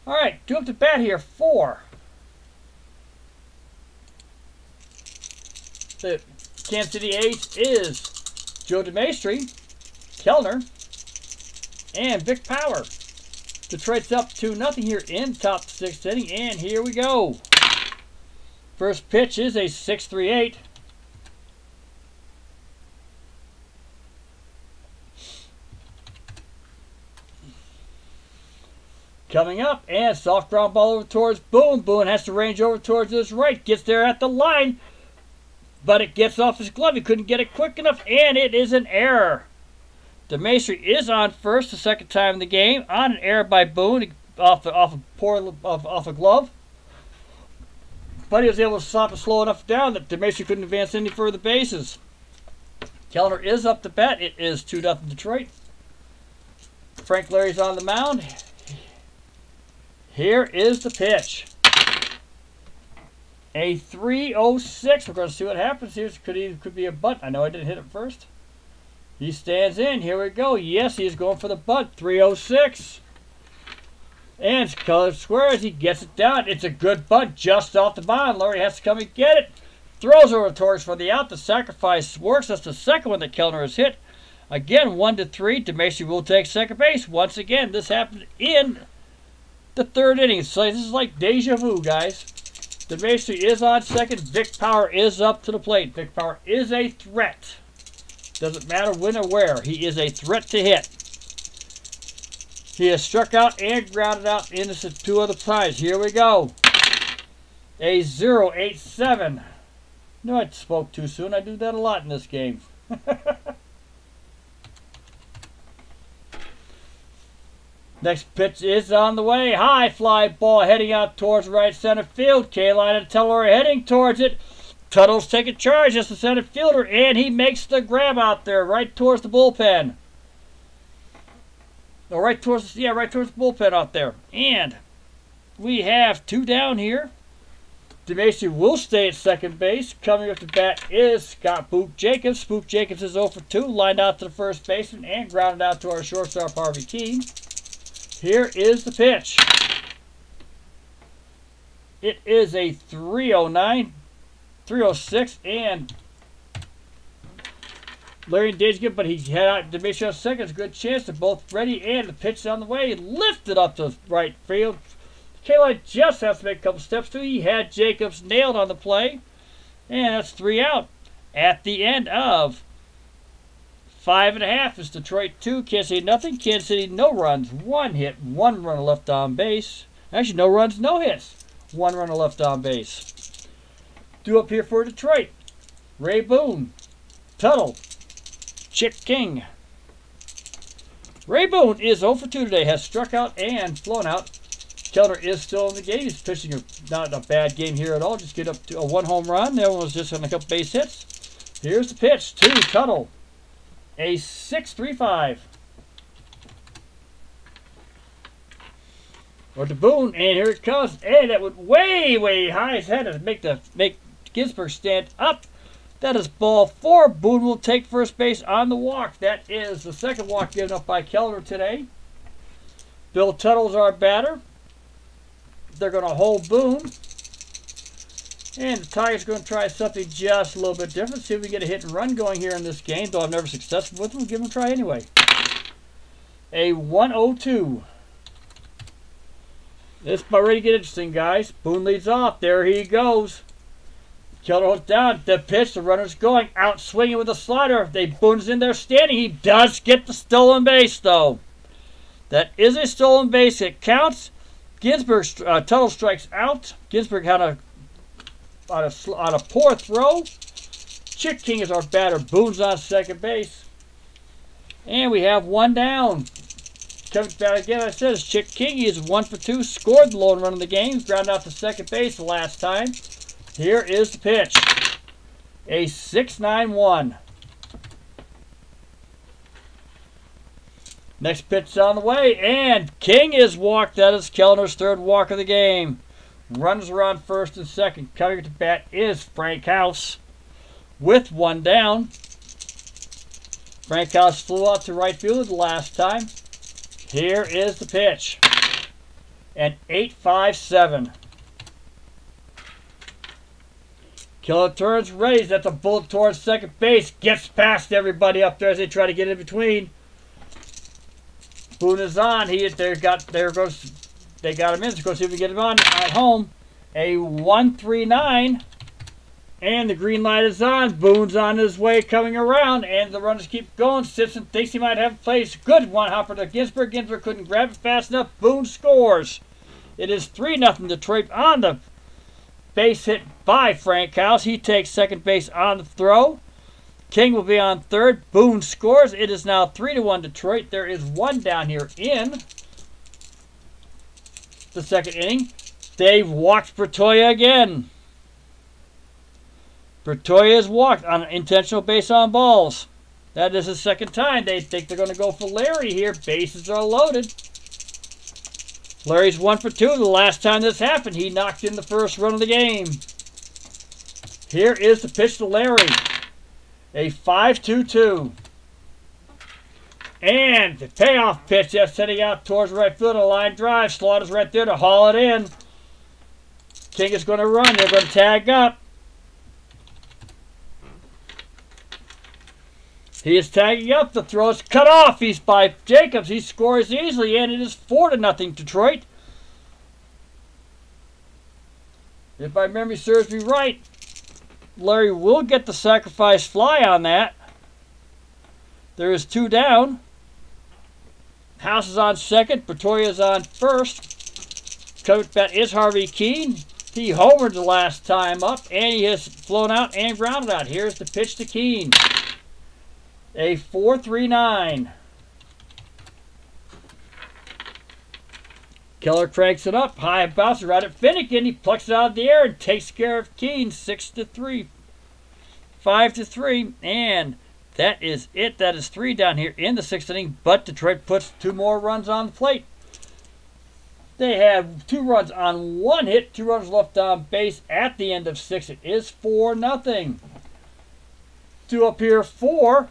All right, due up to bat here for the Kansas City A's is Joe DeMaestri, Kellner, and Vic Power. Detroit's up 2-0 here in top 6th inning, and here we go. First pitch is a 6-3-8. Coming up, and soft ground ball over towards Boone. Boone has to range over towards his right. Gets there at the line, but it gets off his glove. He couldn't get it quick enough, and it is an error. DeMaestri is on first the second time in the game on an error by Boone off a glove. But he was able to stop it slow enough down that DeMaestri couldn't advance any further bases. Kellner is up to bat. It is 2-0 Detroit. Frank Lary's on the mound. Here is the pitch. A 3-0-6. We're going to see what happens here. Could be a bunt. I know I didn't hit it first. He stands in. Here we go. Yes, he is going for the bunt. 3-0-6. And Kellner squares. He gets it down. It's a good bunt just off the mound. Lary has to come and get it. Throws over towards for the out. The sacrifice works. That's the second one that Kellner has hit. Again, 1-3. DeMaestri will take second base. Once again, this happened in the third inning. So this is like deja vu, guys. DeMaestri is on second. Vic Power is up to the plate. Vic Power is a threat. Doesn't matter when or where. He is a threat to hit. He has struck out and grounded out in this 2 other times. Here we go. A 0-8-7. No, I spoke too soon. I do that a lot in this game. Next pitch is on the way. High fly ball heading out towards right center field. Kaline and Teller are heading towards it. Tuttle's taking charge as the center fielder, and he makes the grab out there right towards the bullpen. No, right towards the bullpen out there. And we have 2 down here. DeMaestri will stay at second base. Coming up to bat is Scott Spook Jacobs. Spook Jacobs is 0 for 2, lined out to the first baseman and grounded out to our shortstop Harvey Keene. Here is the pitch. It is a 3-0-9, 3-0-6, and Lary engaged it, but he had out DeMaestri on second. It's a good chance. They're both ready, and the pitch is on the way. Lifted up to right field. Kaline just has to make a couple steps to. He had Jacobs nailed on the play, and that's 3 out. At the end of 5.5 is Detroit 2, Kansas City nothing. Kansas City no runs, 1 hit, 1 runner left on base. Actually, no runs, no hits, 1 runner left on base. Due up here for Detroit, Ray Boone, Tuttle, Chick King. Ray Boone is 0 for 2 today, has struck out and flown out. Kellner is still in the game. He's pitching not a bad game here at all. Just get up to a 1 home run. The other one was just on a couple base hits. Here's the pitch to Tuttle. A 6-3-5. Or to Boone, and here it comes. And that went way, way high. His head to make Ginsburg stand up. That is ball 4. Boone will take first base on the walk. That is the second walk given up by Kellner today. Bill Tuttle's our batter. They're going to hold Boone. And the Tigers are going to try something just a little bit different. See if we can get a hit and run going here in this game. Though I'm never successful with them, we'll give them a try anyway. A 1-0-2. This is about ready to get interesting, guys. Boone leads off. There he goes. Kellner holds down. The pitch. The runner's going. Out swinging with a slider. Boone's in there standing. He does get the stolen base, though. That is a stolen base. It counts. Ginsburg, Tuttle strikes out. Ginsburg had on a poor throw. Chick King is our batter. Boone's on second base. And we have 1 down. Coming back again, I said, it's Chick King. He is 1 for 2. Scored the lone run of the game. Grounded out to second base the last time. Here is the pitch. A 6-9-1. Next pitch on the way, and King is walked. That is Kellner's 3rd walk of the game. Runners are on first and second. Coming to bat is Frank House with 1 down. Frank House flew out to right field the last time. Here is the pitch. An 8-5-7. Kellner turns, raised. That's a bullet towards second base. Gets past everybody up there as they try to get in between. Boone is on. They got him in. Let's go see if we get him on at home. A 1-3-9. And the green light is on. Boone's on his way coming around. And the runners keep going. Simpson thinks he might have a place. Good one hopper to Ginsburg. Ginsburg couldn't grab it fast enough. Boone scores. It is 3-0 Detroit on the base hit by Frank House. He takes second base on the throw. King will be on third. Boone scores. It is now 3-1 Detroit. There is one down here in the second inning. They've walked Bertoia again. Bertoia is walked on an intentional base on balls. That is his second time. They think they're going to go for Lary here. Bases are loaded. Lary's 1 for 2. The last time this happened, he knocked in the first run of the game. Here is the pitch to Lary. A 5-2-2. And the payoff pitch that's heading out towards right field. A line drive. Slaughter's right there to haul it in. King is going to run. They're going to tag up. He is tagging up. The throw is cut off. He's by Jacobs. He scores easily, and it is 4-0 Detroit. If my memory serves me right, Lary will get the sacrifice fly on that. There is 2 down. House is on second. Bertoia is on first. Coming bat is Harvey Keene. He homered the last time up, and he has flown out and grounded out. Here's the pitch to Keene. A 4-3-9. Keller cranks it up. High bouncer right at Finnegan. He plucks it out of the air and takes care of Keene. 6-3. 5-3. And that is it. That is 3 down here in the 6th inning. But Detroit puts 2 more runs on the plate. They have 2 runs on 1 hit. 2 runs left on base at the end of 6. It is 4-0. 2 up here for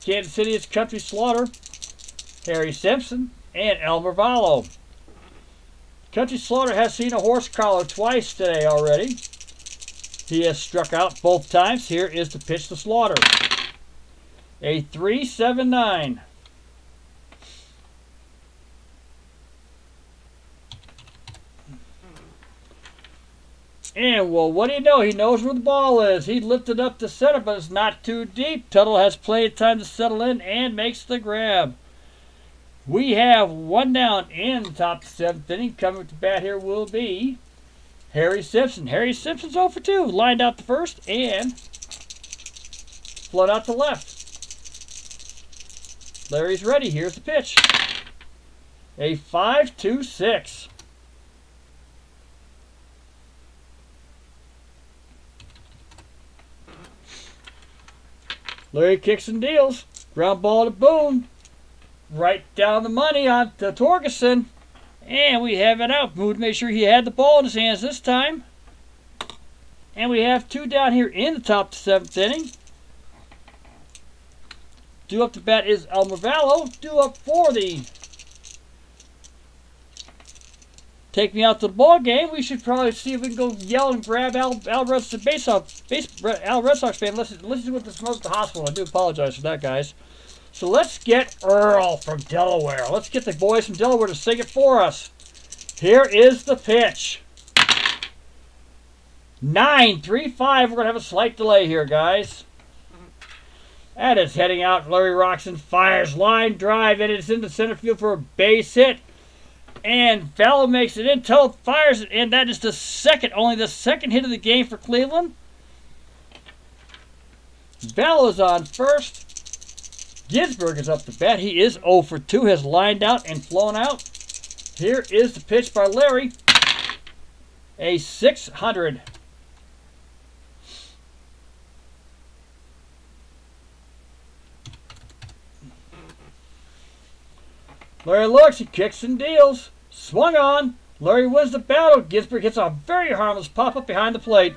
Kansas City is Country Slaughter, Harry Simpson, and Elmer Vallo. Country Slaughter has seen a horse collar twice today already. He has struck out both times. Here is the pitch to Slaughter. A 3-7-9. And, well, what do you know? He knows where the ball is. He lifted up to center, but it's not too deep. Tuttle has plenty of time to settle in and makes the grab. We have 1 down in the top of the 7th inning. Coming to bat here will be Harry Simpson. Harry Simpson's 0 for 2. Lined out to first and float out to left. Lary's ready. Here's the pitch. A 5-2-6. Lary kicks and deals. Ground ball to Boone. Right down the money on to Torgerson. And we have it out. Boone made sure he had the ball in his hands this time. And we have 2 down here in the top of the 7th inning. Due up to bat is Elmer Vallo. Due up for the take me out to the ball game. We should probably see if we can go yell and grab Al Red Sox fan. Listen to what this was at the hospital. I do apologize for that, guys. So let's get Earl from Delaware. Let's get the boys from Delaware to sing it for us. Here is the pitch. 9-3-5. We're going to have a slight delay here, guys. And it's heading out. Larry Roxon fires line drive, and it's into center field for a base hit. And Vallo makes it in. Tuttle fires it, and that is only the second hit of the game for Cleveland. Vallo's on first. Ginsburg is up to bat. He is 0 for 2. Has lined out and flown out. Here is the pitch by Lary. A 600. Lary looks, he kicks and deals. Swung on. Lary wins the battle. Ginsburg hits a very harmless pop-up behind the plate.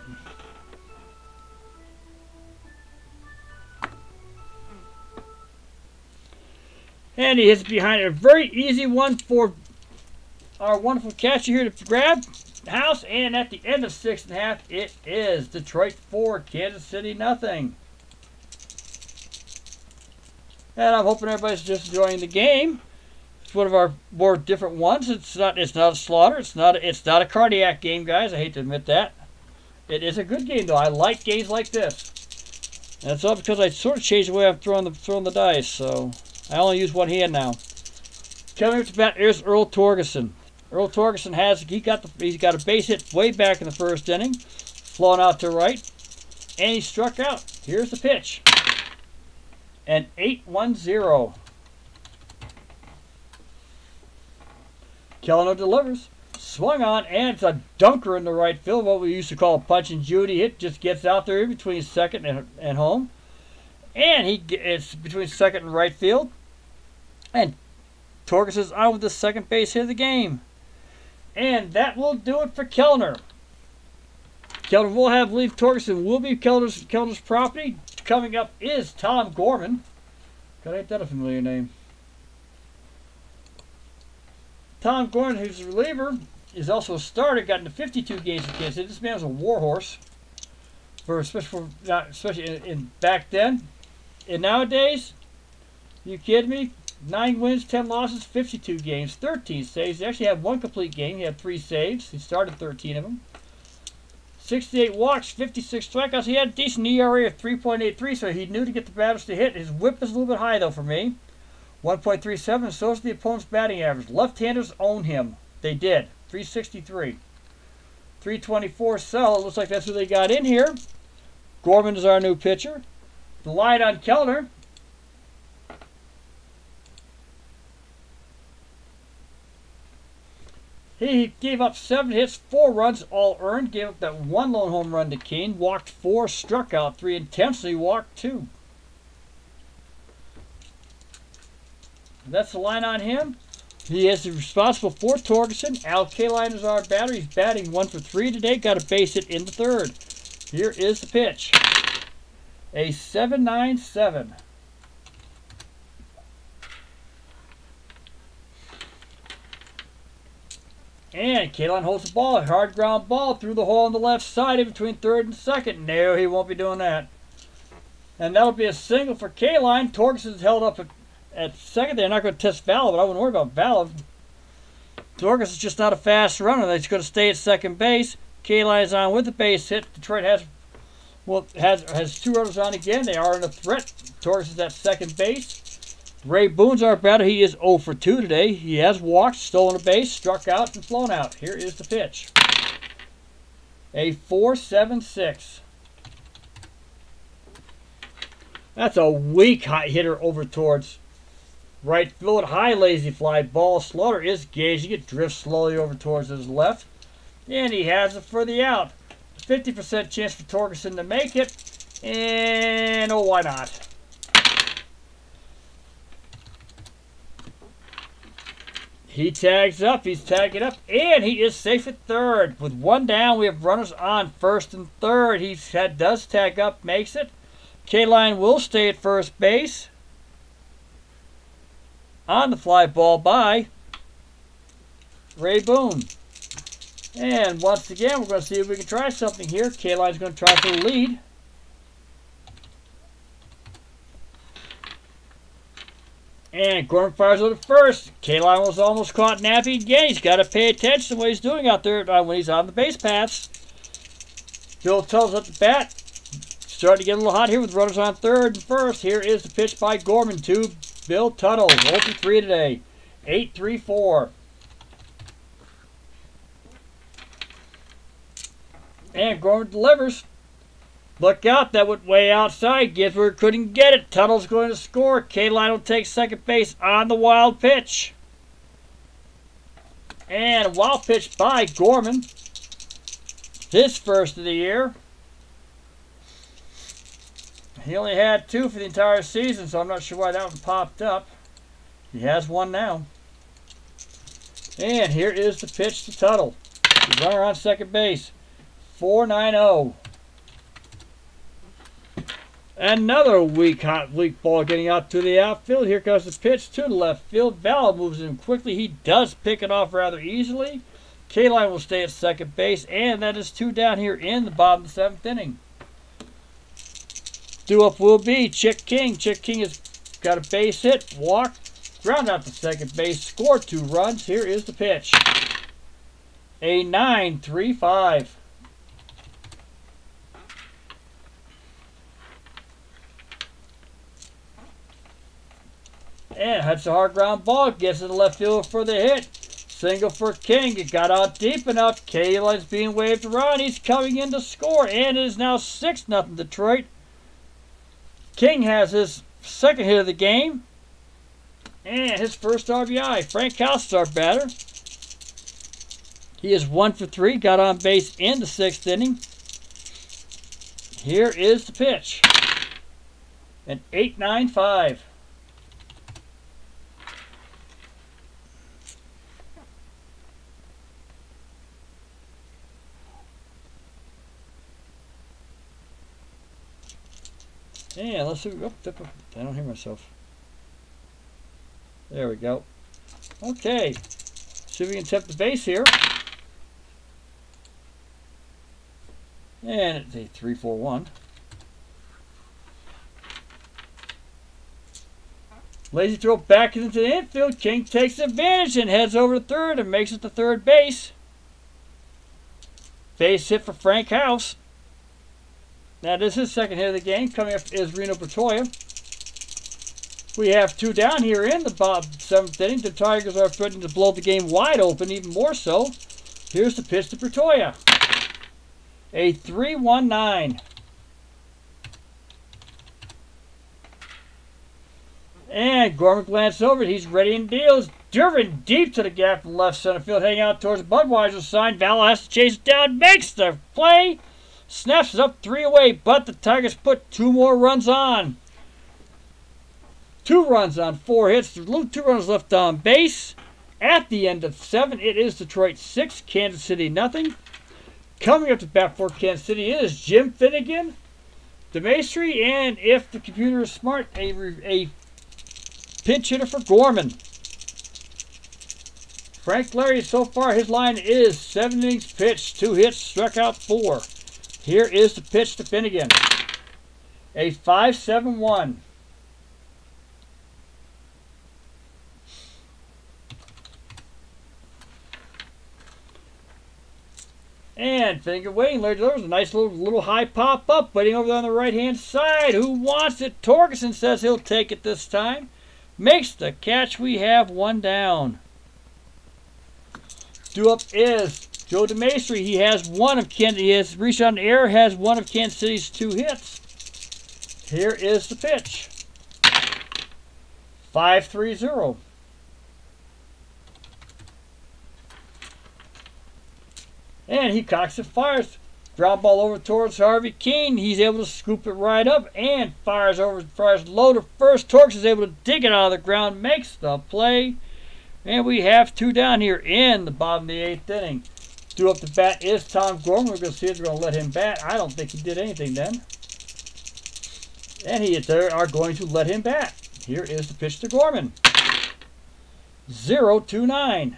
And he hits behind a very easy one for our wonderful catcher here to grab. House, and at the end of 6.5, it is Detroit 4, Kansas City nothing. And I'm hoping everybody's just enjoying the game. It's one of our more different ones. It's not a slaughter. It's not a cardiac game, guys. I hate to admit that. It is a good game, though. I like games like this. And it's all because I sort of changed the way I'm throwing the dice, so I only use one hand now. Coming up to bat, here's Earl Torgerson. Earl Torgerson he's got a base hit way back in the first inning, flowing out to right, and he struck out. Here's the pitch. An 8-1-0. Kellner delivers. Swung on, and it's a dunker in the right field, what we used to call a punch and Judy hit. Just gets out there in between second and home. And it's between second and right field. And Torgerson's on with the second base hit of the game. And that will do it for Kellner. Kellner will have leave. Torgerson will be Kellner's property. Coming up is Tom Gorman. God, ain't that a familiar name? Tom Gorman, who's a reliever, is also a starter. Got into 52 games for Kansas City. This man was a warhorse, especially in back then. And nowadays, you kidding me? 9 wins, 10 losses, 52 games, 13 saves. He actually had one complete game. He had 3 saves. He started 13 of them. 68 walks, 56 strikeouts. He had a decent ERA of 3.83, so he knew to get the batters to hit. His whip is a little bit high, though, for me. 1.37, and so is the opponent's batting average. Left-handers own him. They did. 363. 324 sell. It looks like that's who they got in here. Gorman is our new pitcher. The line on Kellner. He gave up 7 hits, 4 runs, all earned. Gave up that 1 lone home run to Keene. Walked 4, struck out 3, intensely walked 2. That's the line on him. He is responsible for Torgerson. Al Kaline is our batter. He's batting 1 for 3 today. Got a base hit in the third. Here is the pitch. A 7-9-7. And Kaline holds the ball. A hard ground ball through the hole on the left side in between third and second. No, he won't be doing that. And that'll be a single for Kaline. Torgerson's held up at second. They're not going to test Valov, but I wouldn't worry about Valov. Torgerson's just not a fast runner. He's going to stay at second base. Kaline's on with the base hit. Detroit has 2 runners on again. They are in a threat. Torgerson's at second base. Ray Boone's our batter. He is 0 for 2 today. He has walked, stolen a base, struck out, and flown out. Here is the pitch. A 4-7-6. That's a weak high hitter over towards right field. High lazy fly ball. Slaughter is gauging it. Drifts slowly over towards his left. And he has it for the out. 50% chance for Torgerson to make it. And oh, why not? He tags up. He's tagging up. And he is safe at third. With 1 down, we have runners on first and third. He does tag up, makes it. Kaline will stay at first base. On the fly ball by Ray Boone. And once again, we're going to see if we can try something here. Kaline's going to try for the lead. And Gorman fires over to first. Kaline was almost caught napping again. He's got to pay attention to what he's doing out there when he's on the base paths. Bill Tuttle's at the bat. Starting to get a little hot here with runners on third and first. Here is the pitch by Gorman to Bill Tuttle. 0 for 3 today. 8-3-4. And Gorman delivers. Look out, that went way outside. Gifford couldn't get it. Tuttle's going to score. Kaline will take second base on the wild pitch. And a wild pitch by Gorman. His first of the year. He only had 2 for the entire season, so I'm not sure why that one popped up. He has 1 now. And here is the pitch to Tuttle. The runner on second base. 4-9-0. Another weak ball getting out to the outfield. Here comes the pitch to the left field. Valov moves in quickly. He does pick it off rather easily. Kaline will stay at second base, and that is 2 down here in the bottom of the 7th inning. Due up will be Chick King. Chick King has got a base hit, walk, ground out to second base, scored 2 runs. Here is the pitch. A 9-3-5. And that's a hard ground ball. Gets to the left field for the hit. Single for King. It got out deep enough. Kayla's being waved around. He's coming in to score. And it is now 6-0 Detroit. King has his second hit of the game. And his first RBI. Frank House is our batter. He is 1 for 3. Got on base in the 6th inning. Here is the pitch. An 8.95. Yeah, let's see. Oh, I don't hear myself. There we go. Okay. See if we can tip the base here. And it's a 3-4-1. Lazy throw back into the infield. King takes advantage and heads over to third and makes it to third base. Base hit for Frank House. That is his second hit of the game. Coming up is Reno Bertoia. We have 2 down here in the 7th inning. The Tigers are threatening to blow the game wide open, even more so. Here's the pitch to Bertoia. A 3-1-9. And Gorman glances over it. He's ready and deals. Driven deep to the gap in left center field. Heading out towards the Budweiser sign. Val has to chase it down. Makes the play. Snaps it up 3 away. But the Tigers put 2 more runs on. 2 runs on 4 hits. There's 2 runners left on base. At the end of 7, it is Detroit 6, Kansas City nothing. Coming up to bat for Kansas City is Jim Finnegan, DeMaestri, and if the computer is smart, a pinch hitter for Gorman. Frank Lary, so far, his line is 7 innings pitched, 2 hits, struck out 4. Here is the pitch to Finnegan. A 5-7-1. And Finnegan waiting. Larry delivers a nice little high pop up, waiting over there on the right-hand side. Who wants it? Torgerson says he'll take it this time. Makes the catch. We have 1 down. Due up is Joe DeMaestri. He has one of Kansas. He has reached on the air. Has one of Kansas City's 2 hits. Here is the pitch. 5-3-0. And he cocks and fires. Ground ball over towards Harvey Keene. He's able to scoop it right up and fires low to first. Torx is able to dig it out of the ground, makes the play. And we have 2 down here in the bottom of the 8th inning. Due up the bat is Tom Gorman. We're going to see if they're going to let him bat. I don't think he did anything then. And they are going to let him bat. Here is the pitch to Gorman. 0-2-9.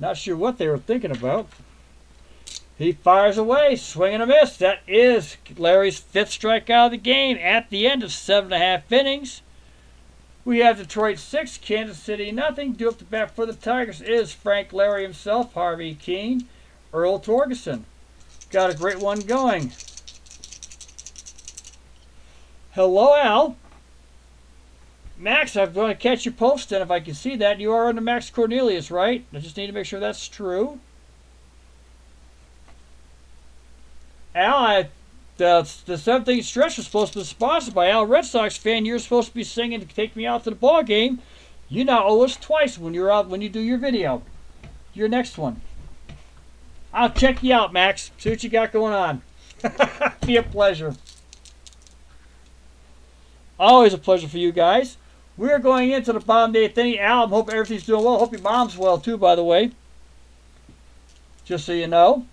Not sure what they were thinking about. He fires away, swing and a miss. That is Larry's 5th strikeout of the game at the end of 7.5 innings. We have Detroit 6, Kansas City nothing. Due up the bat for the Tigers is Frank Lary himself, Harvey Keene, Earl Torgerson. Got a great one going. Hello, Al. Max, I'm going to catch your post, and if I can see that, you are under Max Cornelius, right? I just need to make sure that's true. Al, the 7th inning stretch was supposed to be sponsored by Al, Red Sox fan. You're supposed to be singing to take me out to the ball game. You now owe us twice when you're out when you do your video. Your next one. I'll check you out, Max. See what you got going on. Be a pleasure. Always a pleasure for you guys. We're going into the bottom of the 8th inning. Al, I hope everything's doing well. Hope your mom's well too, by the way. Just so you know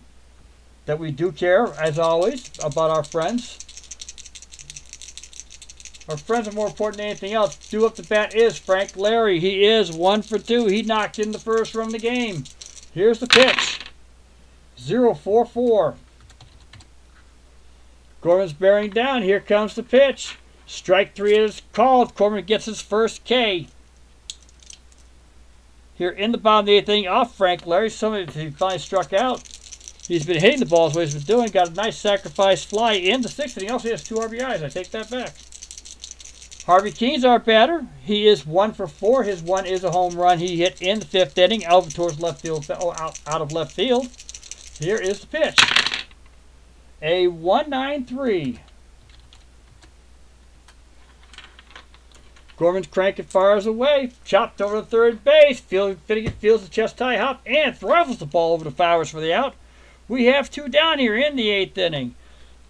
that we do care, as always, about our friends. Our friends are more important than anything else. Due up the bat is Frank Lary. He is 1 for 2. He knocked in the first run of the game. Here's the pitch. 0-4-4. Gorman's bearing down. Here comes the pitch. Strike 3 is called. Gorman gets his first K. Here in the bottom of the 8th inning off Frank Lary. He finally struck out. He's been hitting the balls what he's been doing. Got a nice sacrifice fly in the 6th inning. He also has 2 RBIs. I take that back. Harvey Keene's our batter. He is 1 for 4. His one is a home run he hit in the 5th inning, out towards left field, out of left field. Here is the pitch. A 1-9-3. Gorman's cranking, fires away, chopped over to third base. Finnegan feels the chest high hop and rifles the ball over to Flowers for the out. We have 2 down here in the 8th inning.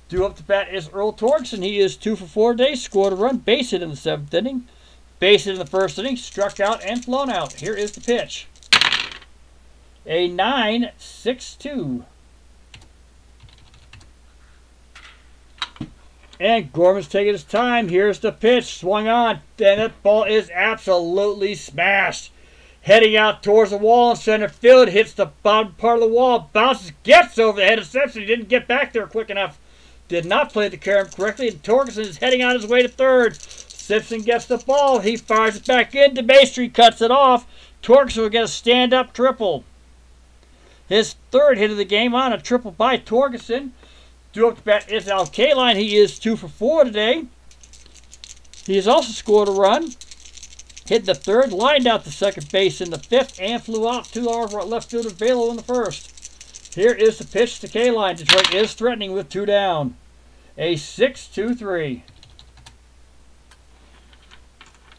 Due up to bat is Earl Torgerson. He is 2 for 4 today. Scored a run, base hit in the 7th inning. Base hit in the 1st inning, struck out and flown out. Here is the pitch. A 9-6-2. And Gorman's taking his time. Here's the pitch. Swung on. And that ball is absolutely smashed. Heading out towards the wall in center field. Hits the bottom part of the wall. Bounces. Gets over the head of Simpson. He didn't get back there quick enough. Did not play the carom correctly. And Torgerson is heading on his way to third. Simpson gets the ball. He fires it back into Maestri. Cuts it off. Torgerson will get a stand-up triple. His 3rd hit of the game on a triple by Torgerson. Due up to bat is Al Kaline. He is 2 for 4 today. He has also scored a run. Hit the 3rd, lined out to second base in the 5th, and flew out to our left fielder Velo in the 1st. Here is the pitch to Kaline. Detroit is threatening with 2 down. A 6-2-3.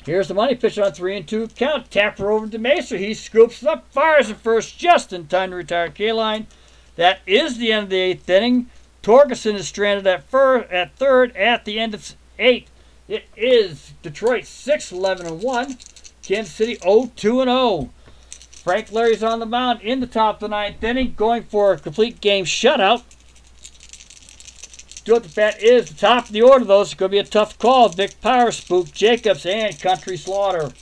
Here's the money pitch on 3-2 count. Tapper over to Mesa. He scoops it up, fires it first just in time to retire Kaline. That is the end of the 8th inning. Torgerson is stranded at 3rd at the end of 8. It is Detroit 6-11-1. Kansas City 0-2-0. Frank Lary's on the mound in the top of the 9th inning, going for a complete game shutout. Due at the bat is the top of the order, though. It's going to be a tough call. Vic Power, Spook Jacobs, and Country Slaughter.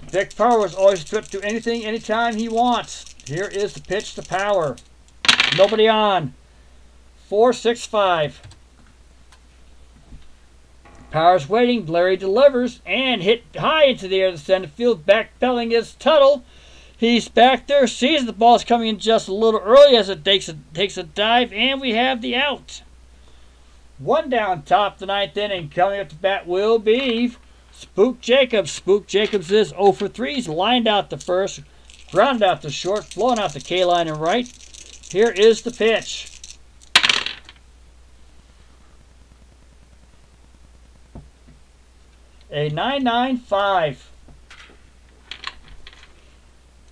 Vic Power was always stripped to anything, anytime he wants. Here is the pitch to Power. Nobody on. 4-6-5. Power's waiting. Lary delivers and hit high into the air to center field. Backpedaling is Tuttle. He's back there. Sees the ball's coming in just a little early as it takes a dive, and we have the out. 1 down, top of the 9th inning. Coming up to bat will be Spook Jacobs. Spook Jacobs is 0 for 3. He's lined out to first, grounded out to short, flown out to K-line and right. Here is the pitch. A 9-9-5.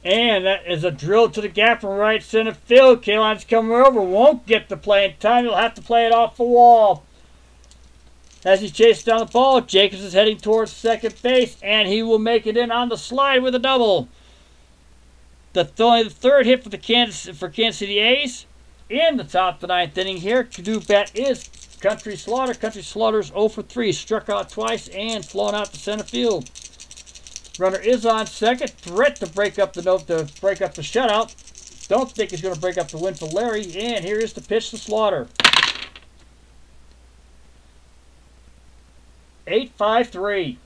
And that is a drill to the gap from right center field. K-line's coming over. Won't get the play in time. He'll have to play it off the wall. As he chases down the ball, Jacobs is heading towards second base, and he will make it in on the slide with a double. Only the 3rd hit for Kansas City A's in the top of the 9th inning here. Due bat is Country Slaughter. Country Slaughter's 0 for 3. Struck out twice and flown out to center field. Runner is on second. Threat to break up the shutout. Don't think he's going to break up the win for Lary. And here is the pitch to Slaughter. 8-5-3.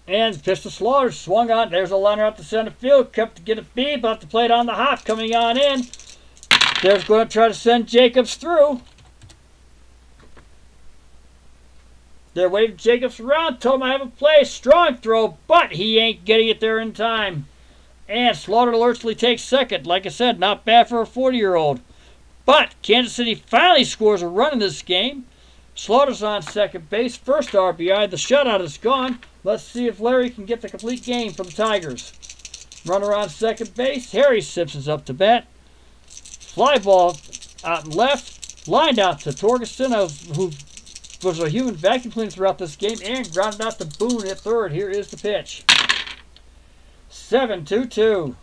And pitch to Slaughter, swung on. There's a liner out to center field. Kept to get a beat, but the plate on the hop coming on in. There's going to try to send Jacobs through. They're waving Jacobs around. Told him I have a play. Strong throw, but he ain't getting it there in time. And Slaughter alertly takes second. Like I said, not bad for a 40-year-old. But Kansas City finally scores a run in this game. Slaughter's on second base. First RBI. The shutout is gone. Let's see if Lary can get the complete game for the Tigers. Runner on second base. Harry Simpson's up to bat. Fly ball out and left. Lined out to Torgerson, who was a human vacuum cleaner throughout this game, and grounded out to Boone at third. Here is the pitch. 7-2-2.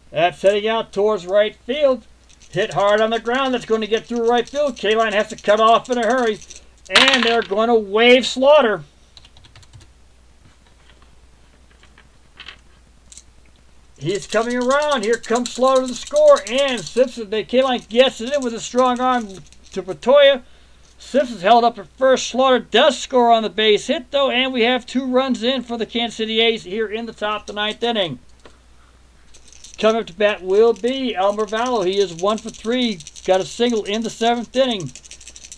That's heading out towards right field. Hit hard on the ground. That's going to get through right field. K-line has to cut off in a hurry. And they're going to wave Slaughter. He's coming around. Here comes Slaughter to score. And Simpson, K-line gets it in with a strong arm to Patoya. Simpson's held up at first. Slaughter does score on the base hit, though, and we have 2 runs in for the Kansas City A's here in the top of the 9th inning. Coming up to bat will be Elmer Vallow. He is 1 for 3. Got a single in the 7th inning.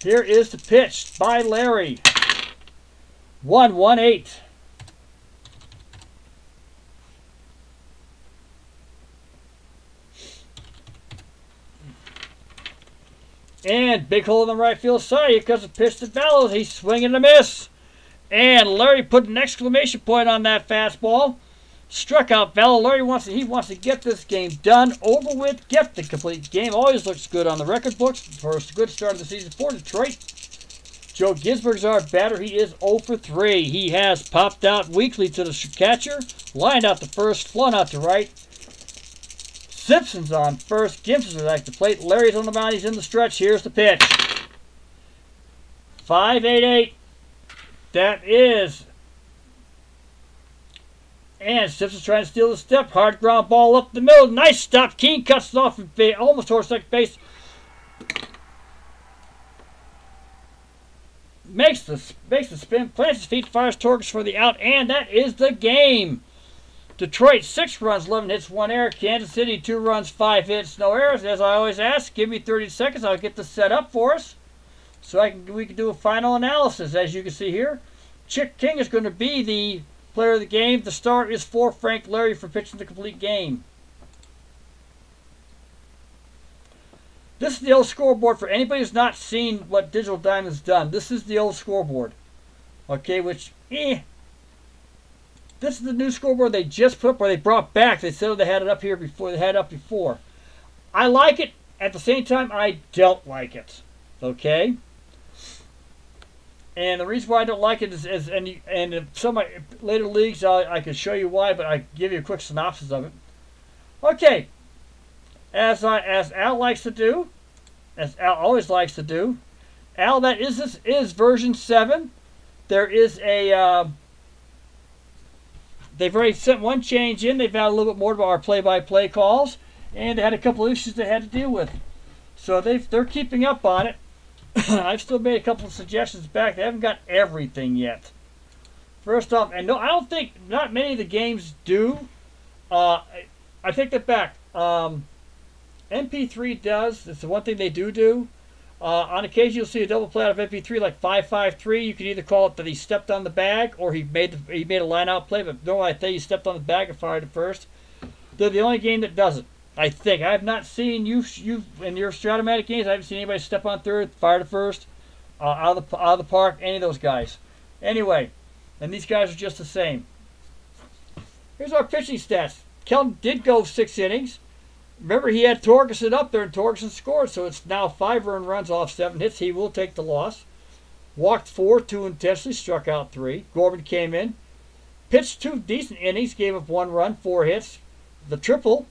Here is the pitch by Lary. 1-1-8. And big hole in the right field side because of pitch to Vallow. He's swinging a miss. And Lary put an exclamation point on that fastball. Struck out Vallow. Lary wants to get this game done, over with, get the complete game. Always looks good on the record books for a good start of the season for Detroit. Joe Gisberg's our batter. He is 0 for 3. He has popped out weakly to the catcher, lined out to first, flown out to right. Simpson's on first. Gibson's at the plate. Lary's on the mound. He's in the stretch. Here's the pitch. 5-8-8. That is. And Simpson's trying to steal the step. Hard ground ball up the middle. Nice stop. Keene cuts it off almost towards second base. Makes the spin. Plants his feet. Fires Torres for the out. And that is the game. Detroit, 6 runs, 11 hits, 1 error. Kansas City, 2 runs, 5 hits, no errors. As I always ask, give me 30 seconds. I'll get this set up for us so we can do a final analysis. As you can see here, Chick King is going to be the player of the game. The start is for Frank Lary for pitching the complete game. This is the old scoreboard for anybody who's not seen what Digital Diamond's done. This is the old scoreboard. Okay, which, This is the new scoreboard they just put up, or they brought back. They said they had it up here before. They had it up before. I like it. At the same time, I don't like it. Okay? And the reason why I don't like it is and in some of my later leagues, I can show you why, but I give you a quick synopsis of it. Okay. As Al likes to do, as Al always likes to do, Al, this is version 7. There is a... They've already sent one change in. They've added a little bit more to our play-by-play calls, and they had a couple of issues they had to deal with. So they're keeping up on it. I've still made a couple of suggestions back. They haven't got everything yet. First off, and no, I don't think not many of the games do. I take that back. MP3 does. It's the one thing they do. On occasion, you'll see a double play out of MP3 like 5-5-3. You can either call it that he stepped on the bag or he made a line-out play. But normally I think he stepped on the bag and fired it first. They're the only game that does it. I think. I have not seen you in your Stratomatic games. I haven't seen anybody step on third, fire to first, out of the park. Any of those guys. Anyway, and these guys are just the same. Here's our pitching stats. Kellner did go 6 innings. Remember, he had Torgerson up there, and Torgerson scored, so it's now 5 earned runs off 7 hits. He will take the loss. Walked 4, 2 intentionally, struck out 3. Gorman came in, pitched 2 decent innings, gave up 1 run, 4 hits. The triple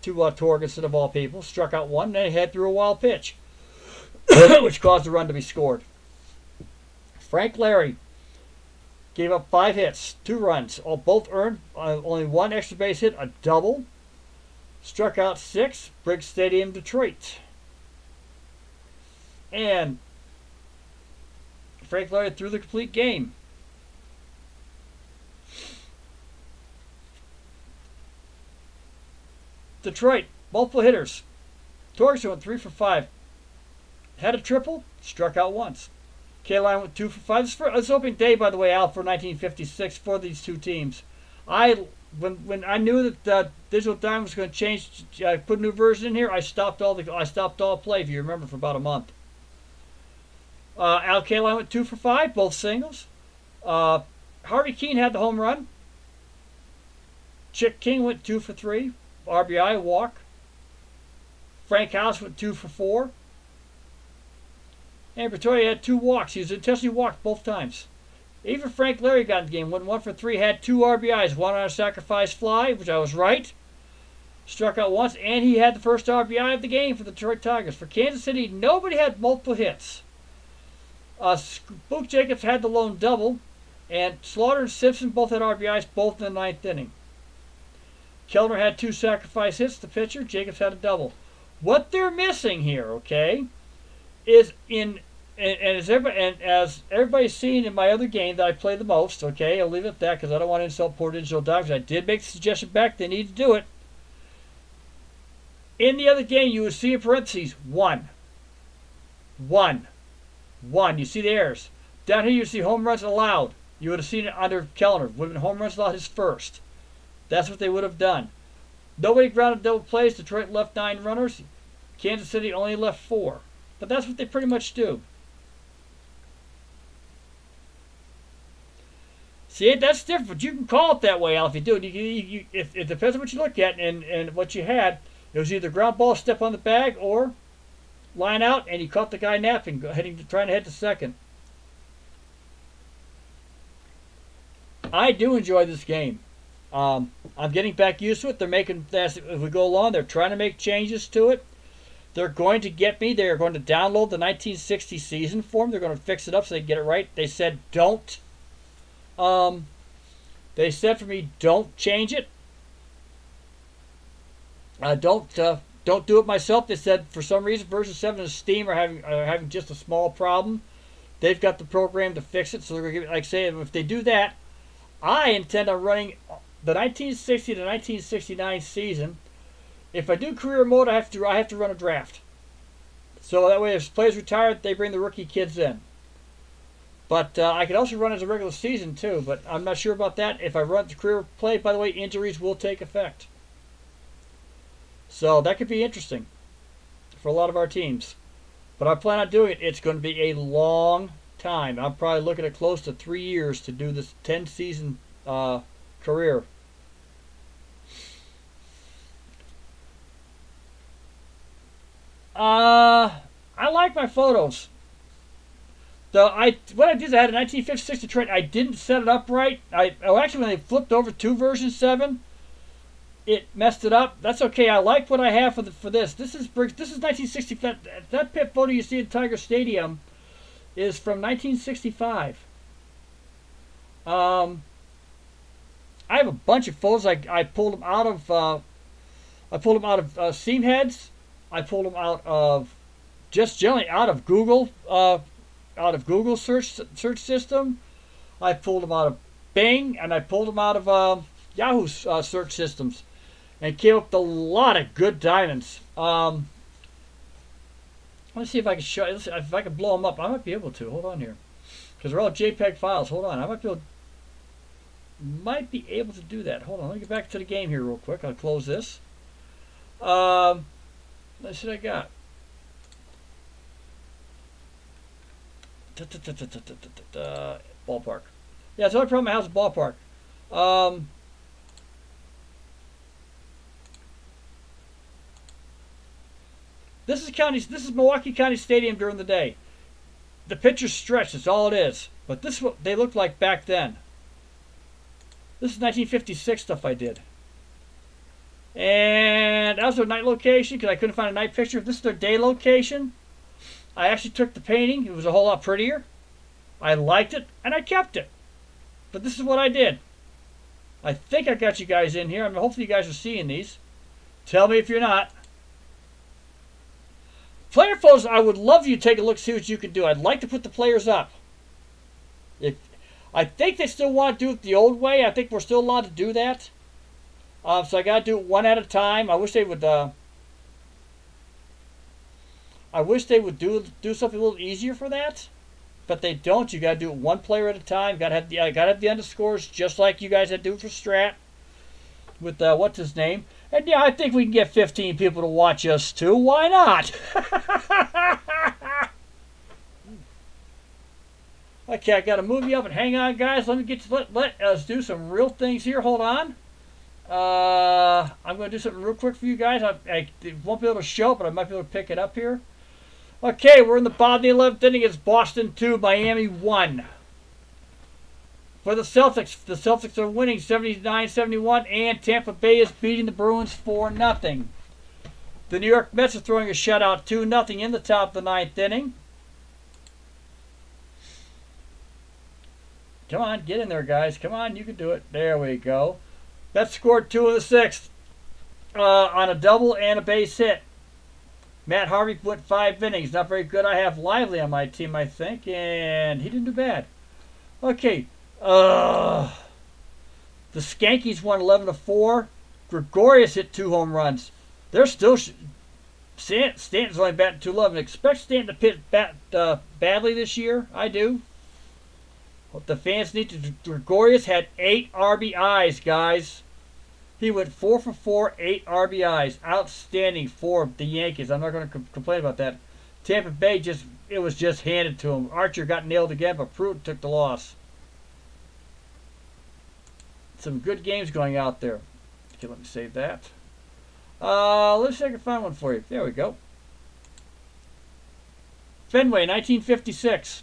to Torgerson, of all people, struck out 1, and then he head through a wild pitch, which caused the run to be scored. Frank Lary gave up 5 hits, 2 runs, both earned, only 1 extra base hit, a double. Struck out 6, Briggs Stadium, Detroit. And Frank Lary threw the complete game. Detroit, multiple hitters. Torgerson went 3 for 5. Had a triple, struck out once. K-Line went 2 for 5. This is opening day, by the way, Al, for 1956 for these 2 teams. When I knew that Digital Diamond was going to change, put a new version in here, I stopped all play. If you remember, for about a month. Al Kaline went 2 for 5, both singles. Harvey Keene had the home run. Chick King went 2 for 3, RBI, walk. Frank House went 2 for 4. And Bertoia had 2 walks. He was intentionally walked both times. Even Frank Lary got in the game. Went 1 for 3, had 2 RBIs, 1 on a sacrifice fly, which I was right. Struck out once, and he had the first RBI of the game for the Detroit Tigers. For Kansas City, nobody had multiple hits. Spook Jacobs had the lone double, and Slaughter and Simpson both had RBIs, both in the 9th inning. Kellner had 2 sacrifice hits, the pitcher. Jacobs had a double. What they're missing here, okay, is in as everybody's seen in my other game that I play the most, okay, I'll leave it at that because I don't want to insult poor Digital Dogs. I did make the suggestion back they need to do it. In the other game, you would see in parentheses 1. 1. 1. You see the errors. Down here, you see home runs allowed. You would have seen it under Kellner. Would have been home runs allowed his first. That's what they would have done. Nobody grounded double plays. Detroit left 9 runners. Kansas City only left 4. But that's what they pretty much do. See, that's different. But you can call it that way, Al, if you do it. It depends on what you look at and what you had. It was either ground ball, step on the bag, or line out, and you caught the guy napping, trying to head to second. I do enjoy this game. I'm getting back used to it. They're making, as we go along, they're trying to make changes to it. They're going to get me. They're going to download the 1960 season form. They're going to fix it up so they get it right. They said don't. They said for me, don't change it. Don't do it myself. They said for some reason version 7 of Steam are having just a small problem. They've got the program to fix it, so they're going to give it. Like say, if they do that, I intend on running the 1960 to 1969 season. If I do career mode, I have to run a draft. So that way, if players retire, they bring the rookie kids in. But I could also run as a regular season too. But I'm not sure about that. If I run the career play, by the way, injuries will take effect. So that could be interesting for a lot of our teams. But I plan on doing it. It's going to be a long time. I'm probably looking at close to 3 years to do this 10-season career. I like my photos. What I did is I had a 1956 Detroit. I didn't set it up right. Actually, when they flipped over to version 7, it messed it up. That's okay. I like what I have for this. This is 1965. That pit photo you see at Tiger Stadium is from 1965. I have a bunch of photos. I pulled them out of seam heads. I pulled them out of just generally out of Google search system. I pulled them out of Bing, and I pulled them out of Yahoo search systems, and came up with a lot of good diamonds. Let's see if I can show. If I can blow them up, I might be able to. Hold on here, because they're all JPEG files. Hold on, I might be able to do that. Hold on, let me get back to the game here real quick. I'll close this. Let's see what I got. Ballpark. Yeah, it's the only problem I have is ballpark. This is Milwaukee County Stadium during the day. The pitcher's stretched, that's all it is. But this is what they looked like back then. This is 1956 stuff I did. And that was their night location because I couldn't find a night picture. This is their day location. I actually took the painting. It was a whole lot prettier. I liked it, and I kept it. But this is what I did. I think I got you guys in here. I mean, hopefully you guys are seeing these. Tell me if you're not. Player photos, I would love you to take a look, see what you can do. I'd like to put the players up. I think they still want to do it the old way. I think we're still allowed to do that. So I got to do it one at a time. I wish they would. I wish they would do something a little easier for that, but they don't. You got to do it one player at a time. Got to have the underscores just like you guys had to do it for Strat with what's his name. And yeah, I think we can get 15 people to watch us too. Why not? Okay, I got to move you up and hang on, guys. Let me let us do some real things here. Hold on. I'm going to do something real quick for you guys. I won't be able to show it, but I might be able to pick it up here. Okay, we're in the bottom of the 11th inning. It's Boston 2, Miami 1. For the Celtics are winning 79-71, and Tampa Bay is beating the Bruins 4-0. The New York Mets are throwing a shutout 2-0 in the top of the 9th inning. Come on, get in there, guys. Come on, you can do it. There we go. Mets scored 2 in the 6th on a double and a base hit. Matt Harvey went 5 innings. Not very good. I have Lively on my team, I think, and he didn't do bad. Okay. The Skankies won 11-4. Gregorius hit 2 home runs. They're still... Stanton's only batting .211. Expect Stanton to bat badly this year. I do. What the fans need to... Gregorius had 8 RBIs, guys. He went 4 for 4, 8 RBIs. Outstanding for the Yankees. I'm not going to complain about that. Tampa Bay it was just handed to him. Archer got nailed again, but Pruitt took the loss. Some good games going out there. Okay, let me save that. Let's see if I can find one for you. There we go. Fenway, 1956.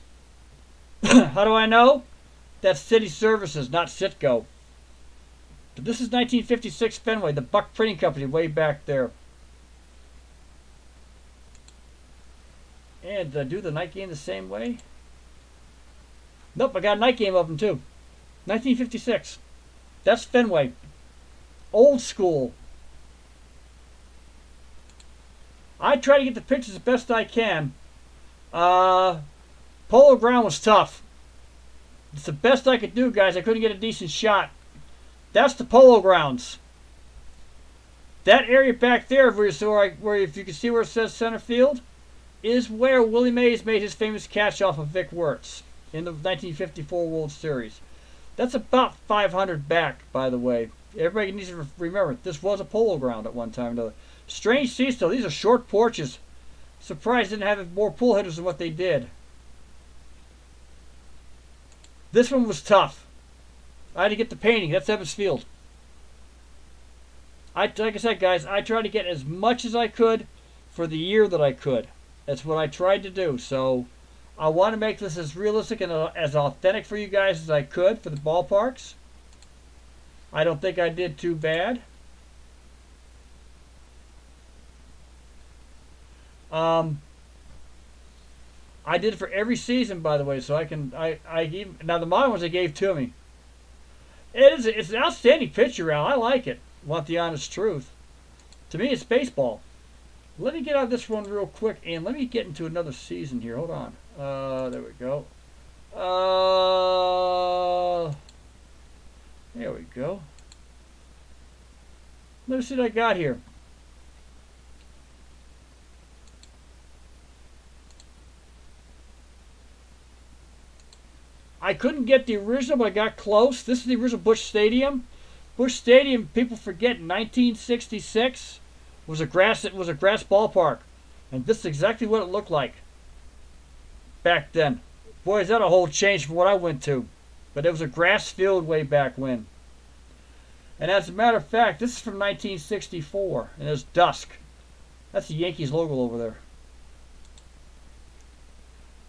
How do I know? That's City Services, not Citgo. But this is 1956 Fenway, the Buck Printing Company, way back there. And did I do the night game the same way? Nope, I got a night game of them too. 1956. That's Fenway. Old school. I try to get the pictures as best I can. Polo Ground was tough. It's the best I could do, guys. I couldn't get a decent shot. That's the Polo Grounds. That area back there, where if you can see where it says center field, is where Willie Mays made his famous catch off of Vic Wertz in the 1954 World Series. That's about 500 back, by the way. Everybody needs to remember, this was a polo ground at one time or another. Strange seats, though. These are short porches. Surprised they didn't have more pool hitters than what they did. This one was tough. I had to get the painting. That's Ebbets Field. Like I said, guys, I tried to get as much as I could for the year that I could. That's what I tried to do. So I want to make this as realistic and as authentic for you guys as I could for the ballparks. I don't think I did too bad. I did it for every season, by the way, so I gave, now the modern ones they gave to me. It's an outstanding picture, Al. I like it. Want the honest truth? To me, it's baseball. Let me get out of this one real quick, and let me get into another season here. Hold on. There we go. There we go. Let me see what I got here. I couldn't get the original, but I got close. This is the original Busch Stadium. Busch Stadium, people forget, in 1966 was a grass ballpark, and this is exactly what it looked like back then. Boy, is that a whole change from what I went to. But it was a grass field way back when. And as a matter of fact, this is from 1964, and it's dusk. That's the Yankees logo over there.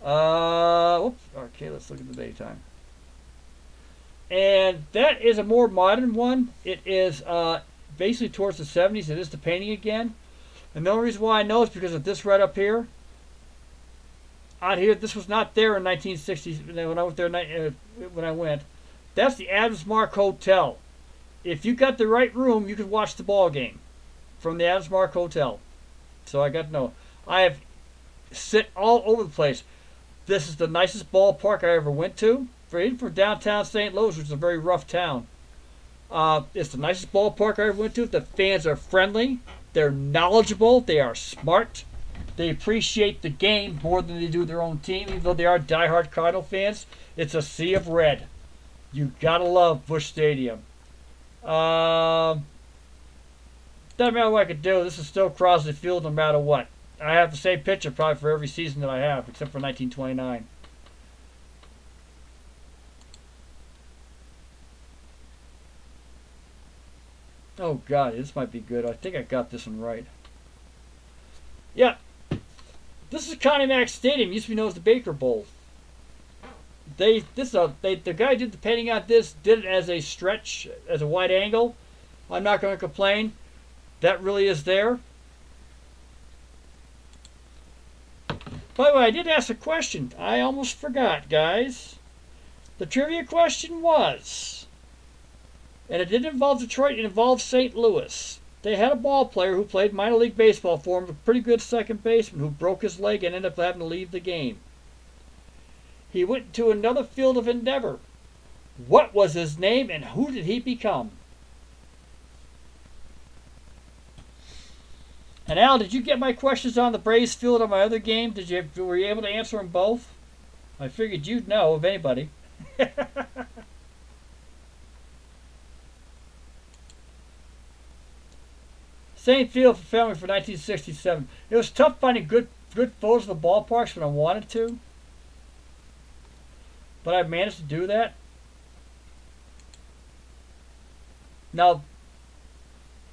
Whoops. Okay, let's look at the daytime. And that is a more modern one. It is basically towards the 70s. It is the painting again. And the only reason why I know is because of this right up here. Out here, this was not there in 1960s when I went there. That's the Adams Mark Hotel. If you got the right room, you could watch the ball game from the Adams Mark Hotel. So I got to know. I have sit all over the place. This is the nicest ballpark I ever went to. Even for downtown St. Louis, which is a very rough town. It's the nicest ballpark I ever went to. The fans are friendly. They're knowledgeable. They are smart. They appreciate the game more than they do their own team. Even though they are diehard Cardinal fans, it's a sea of red. You gotta love Busch Stadium. Doesn't matter what I could do. This is still Crosley Field no matter what. I have the same picture probably for every season that I have, except for 1929. Oh God, this might be good. I think I got this one right. Yeah, this is Connie Mack Stadium. Used to be known as the Baker Bowl. The guy who did the painting on this did it as a stretch, as a wide angle. I'm not going to complain. That really is there. By the way, I did ask a question. I almost forgot, guys. The trivia question was, and it didn't involve Detroit, it involved St. Louis. They had a ball player who played minor league baseball for him, a pretty good second baseman, who broke his leg and ended up having to leave the game. He went to another field of endeavor. What was his name and who did he become? And Al, did you get my questions on the Braves field on my other game? Were you able to answer them both? I figured you'd know, if anybody. Same field for family for 1967. It was tough finding good photos of the ballparks when I wanted to. But I managed to do that. Now,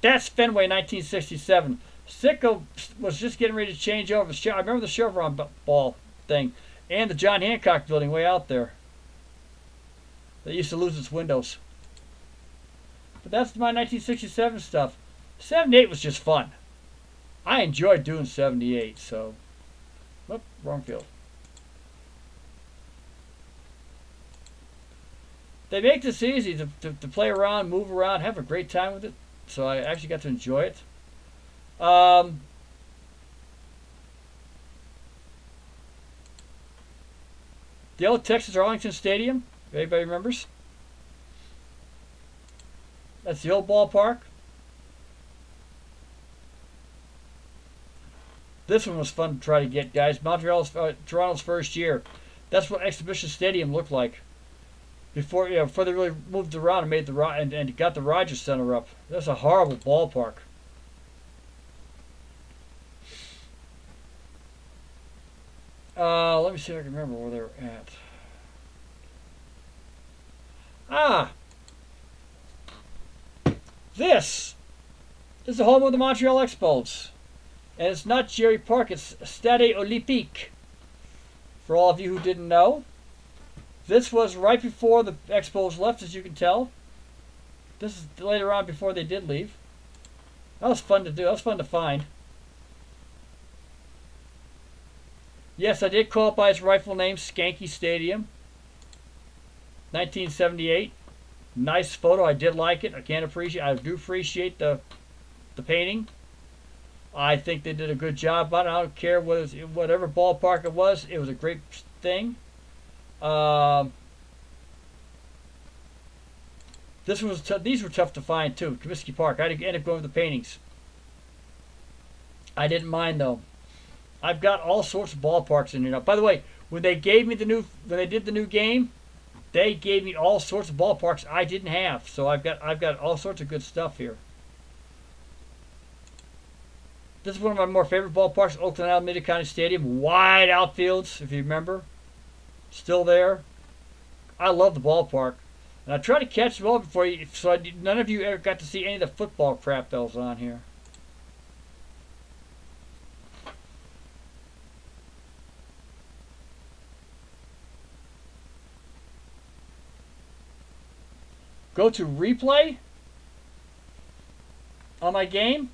that's Fenway 1967. Sicko was just getting ready to change over. I remember the Chevron ball thing. And the John Hancock building way out there. That used to lose its windows. But that's my 1967 stuff. 78 was just fun. I enjoyed doing 78, so... Whoop, wrong field. They make this easy to play around, move around, have a great time with it. So I actually got to enjoy it. The old Texas Arlington Stadium, if anybody remembers. That's the old ballpark. This one was fun to try to get, guys. Toronto's first year. That's what Exhibition Stadium looked like before they really moved around and made and got the Rogers Center up. That's a horrible ballpark. Let me see if I can remember where they were at. This is the home of the Montreal Expos. And it's not Jerry Park, it's Stade Olympique. For all of you who didn't know, this was right before the Expos left, as you can tell. This is later on before they did leave. That was fun to do. That was fun to find. Yes, I did call it by its rightful name, Skanky Stadium. 1978. Nice photo. I did like it. I do appreciate the painting. I think they did a good job on it. I don't care whatever ballpark it was a great thing. These were tough to find too. Comiskey Park. I ended up going with the paintings. I didn't mind though. I've got all sorts of ballparks in here now. By the way, when they did the new game, they gave me all sorts of ballparks I didn't have. So I've got all sorts of good stuff here. This is one of my more favorite ballparks, Oakland Alameda County Stadium. Wide outfields, if you remember. Still there. I love the ballpark. And I try to catch them all before you, so none of you ever got to see any of the football crap that was on here. Go to replay on my game.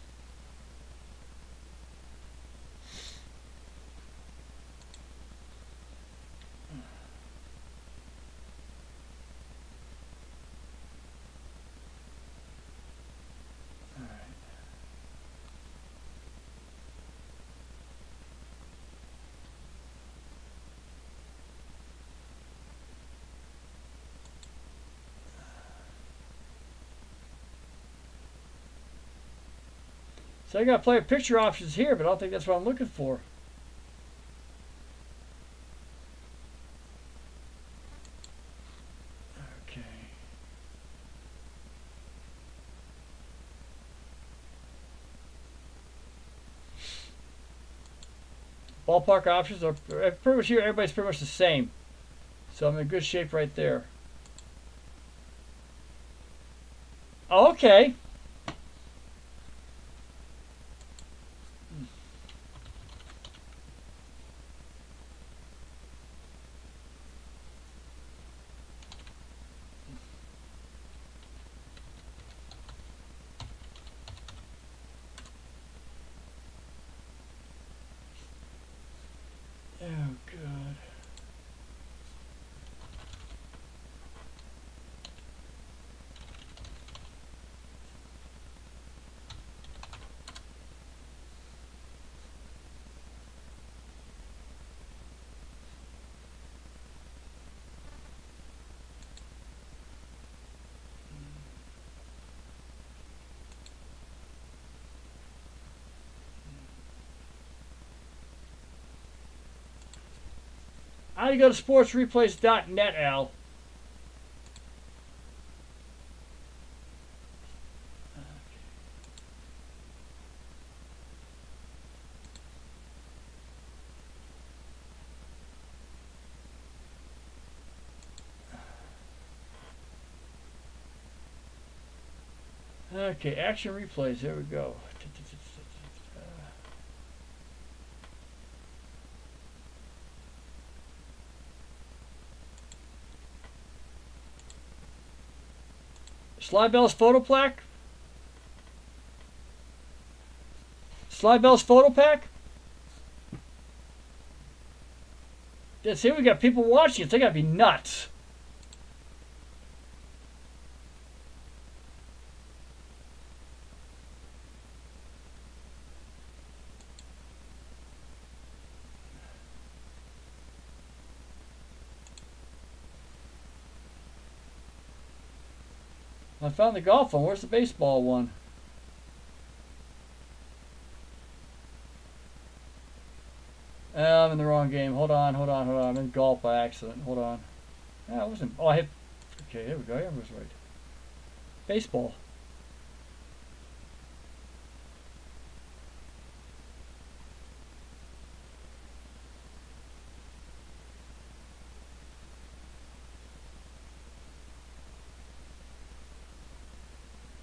So I got player picture options here, but I don't think that's what I'm looking for. Okay. Ballpark options are pretty much here. Everybody's pretty much the same. So I'm in good shape right there. Oh, okay. Oh, God. How do you go to sportsreplays.net, Al? Okay, action replays. There we go. Slybell's photo plaque? Slybell's photo pack? See, we got people watching it. They gotta be nuts. I found the golf one. Where's the baseball one? I'm in the wrong game. Hold on. I'm in golf by accident. Hold on. Yeah, I wasn't. Oh, I hit. Okay, there we go. I was right. Baseball.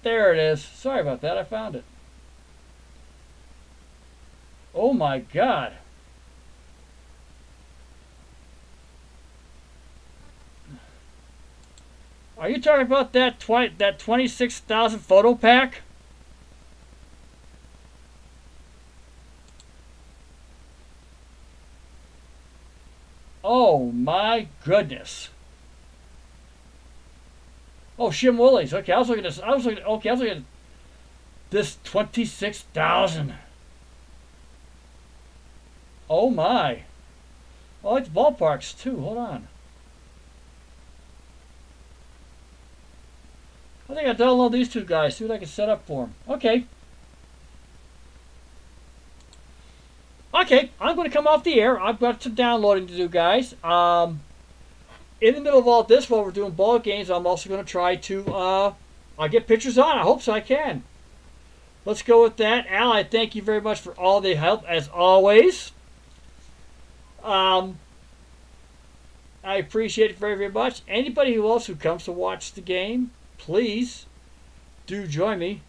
There it is. Sorry about that. I found it. Oh my God. Are you talking about that 26,000 photo pack? Oh my goodness. Oh, Shim Willies. Okay, I was looking at this. I was looking at this 26,000. Oh my. Oh, I like the ballparks too. Hold on. I think I'll download these two guys, see what I can set up for them. Okay. Okay, I'm going to come off the air. I've got some downloading to do, guys. In the middle of all this, while we're doing ball games, I'm also going to try to I'll get pictures on. I hope so. I can. Let's go with that. Al, I thank you very much for all the help, as always. I appreciate it very, very much. Anybody who else who comes to watch the game, please do join me.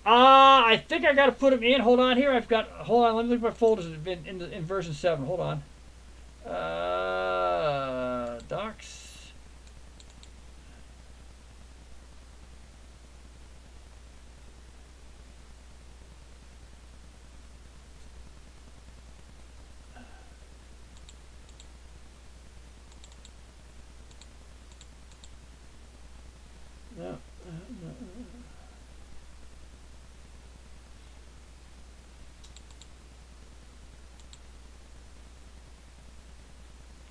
I think I got to put them in. Hold on here. Hold on. Let me look at my folders in version 7. Hold on. Docs. No.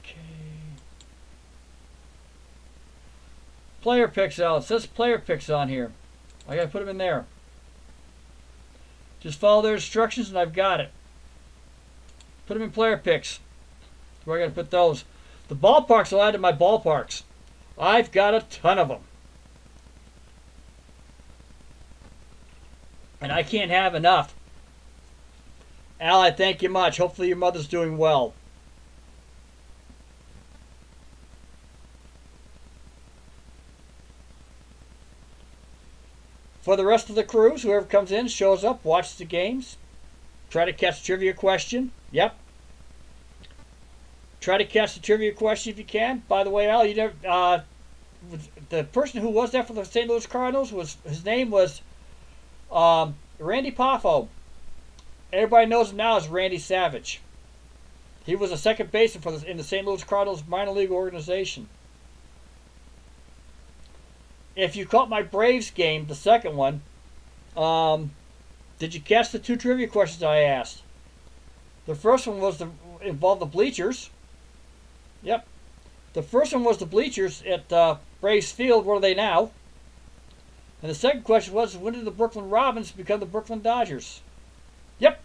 Okay. Player picks out. It says player picks on here. I gotta put them in there. Just follow their instructions and I've got it. Put them in player picks. Where I gotta put those. The ballparks I'll add to my ballparks. I've got a ton of them. And I can't have enough. Al, I thank you much. Hopefully your mother's doing well. For the rest of the crews, whoever comes in, shows up, watches the games, try to catch a trivia question. Yep. Try to catch the trivia question if you can. By the way, Al, you never, the person who was there for the St. Louis Cardinals, his name was Randy Poffo. Everybody knows him now as Randy Savage. He was a second baseman in the St. Louis Cardinals minor league organization. If you caught my Braves game, the second one, did you catch the two trivia questions I asked? The first one was involved the bleachers. Yep. The first one was the bleachers at Braves Field. What are they now? And the second question was, when did the Brooklyn Robins become the Brooklyn Dodgers? Yep.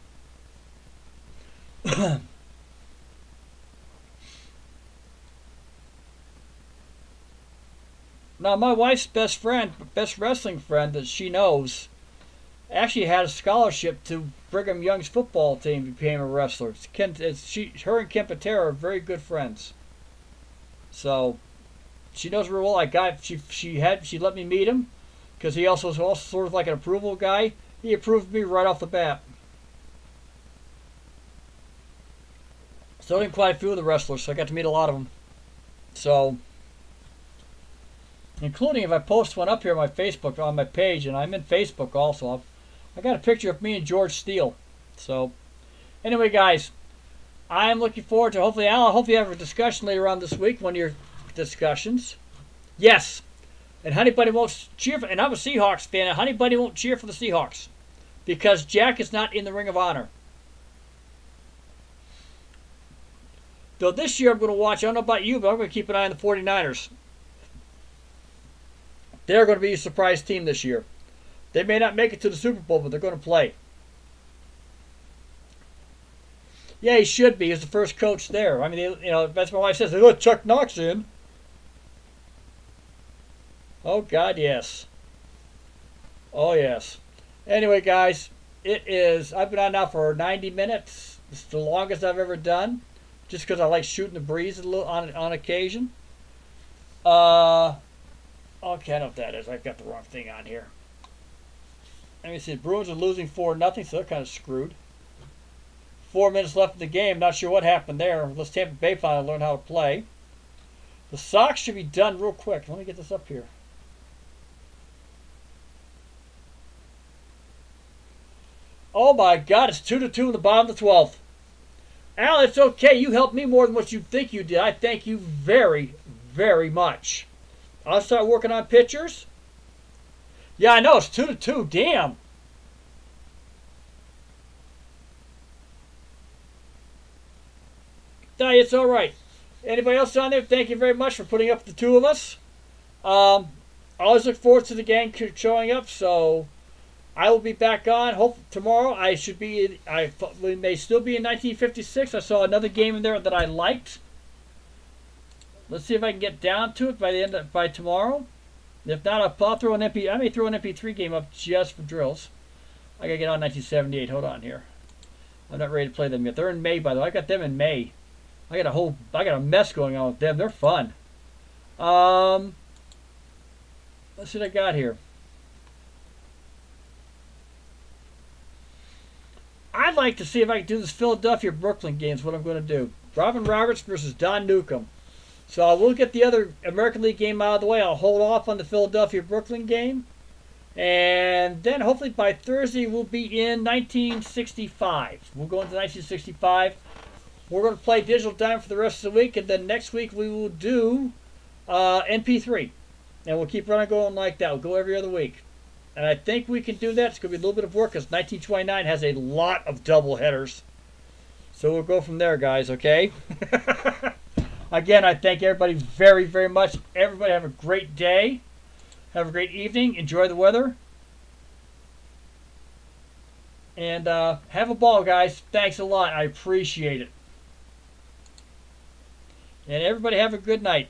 Now, my wife's best wrestling friend that she knows, actually had a scholarship to Brigham Young's football team, became a wrestler. Her and Ken Patera are very good friends. So, she knows real well. She let me meet him, because he also was also sort of like an approval guy. He approved me right off the bat. So did quite a few of the wrestlers, so I got to meet a lot of them. So, including if I post one up here on my Facebook, on my page, and I'm in Facebook also, I got a picture of me and George Steele. So, anyway, guys, I'm looking forward to, hopefully, Alan, hopefully have a discussion later on this week, one of your discussions. Yes, and Honey Bunny won't cheer for, and I'm a Seahawks fan, and Honey Bunny won't cheer for the Seahawks because Jack is not in the Ring of Honor. Though this year I'm going to watch, I don't know about you, but I'm going to keep an eye on the 49ers. They're going to be a surprise team this year. They may not make it to the Super Bowl, but they're going to play. Yeah, he should be. He's the first coach there. I mean, that's what my wife says. They let Chuck Knox in. Oh, God, yes. Oh, yes. Anyway, guys, I've been on now for 90 minutes. It's the longest I've ever done, just because I like shooting the breeze a little on occasion. Okay, I know what that is. I've got the wrong thing on here. Let me see. The Bruins are losing 4-0, so they're kind of screwed. 4 minutes left in the game. Not sure what happened there. Let's Tampa Bay finally learn how to play. The Sox should be done real quick. Let me get this up here. Oh my God, it's 2-2 in the bottom of the 12th. Al, it's okay. You helped me more than what you think you did. I thank you very, very much. I'll start working on pictures. Yeah, I know. It's 2-2. Damn. It's all right. Anybody else down there? Thank you very much for putting up the two of us. I always look forward to the gang showing up, so I will be back on. Hope tomorrow I should be. We may still be in 1956. I saw another game in there that I liked. Let's see if I can get down to it by tomorrow. If not, I'll throw an MP. I may throw an MP3 game up just for drills. I gotta get on 1978. Hold on here. I'm not ready to play them yet. They're in May, by the way. I got them in May. I got a mess going on with them. They're fun. Let's see what I got here. I'd like to see if I can do this Philadelphia-Brooklyn game is what I'm going to do. Robin Roberts versus Don Newcomb. So I will get the other American League game out of the way. I'll hold off on the Philadelphia-Brooklyn game. And then hopefully by Thursday we'll be in 1965. We'll go into 1965. We're going to play Digital Diamond for the rest of the week. And then next week we will do NP3. And we'll keep running going like that. We'll go every other week. And I think we can do that. It's going to be a little bit of work because 1929 has a lot of double headers. So we'll go from there, guys, okay? Again, I thank everybody very, very much. Everybody have a great day. Have a great evening. Enjoy the weather. And have a ball, guys. Thanks a lot. I appreciate it. And everybody have a good night.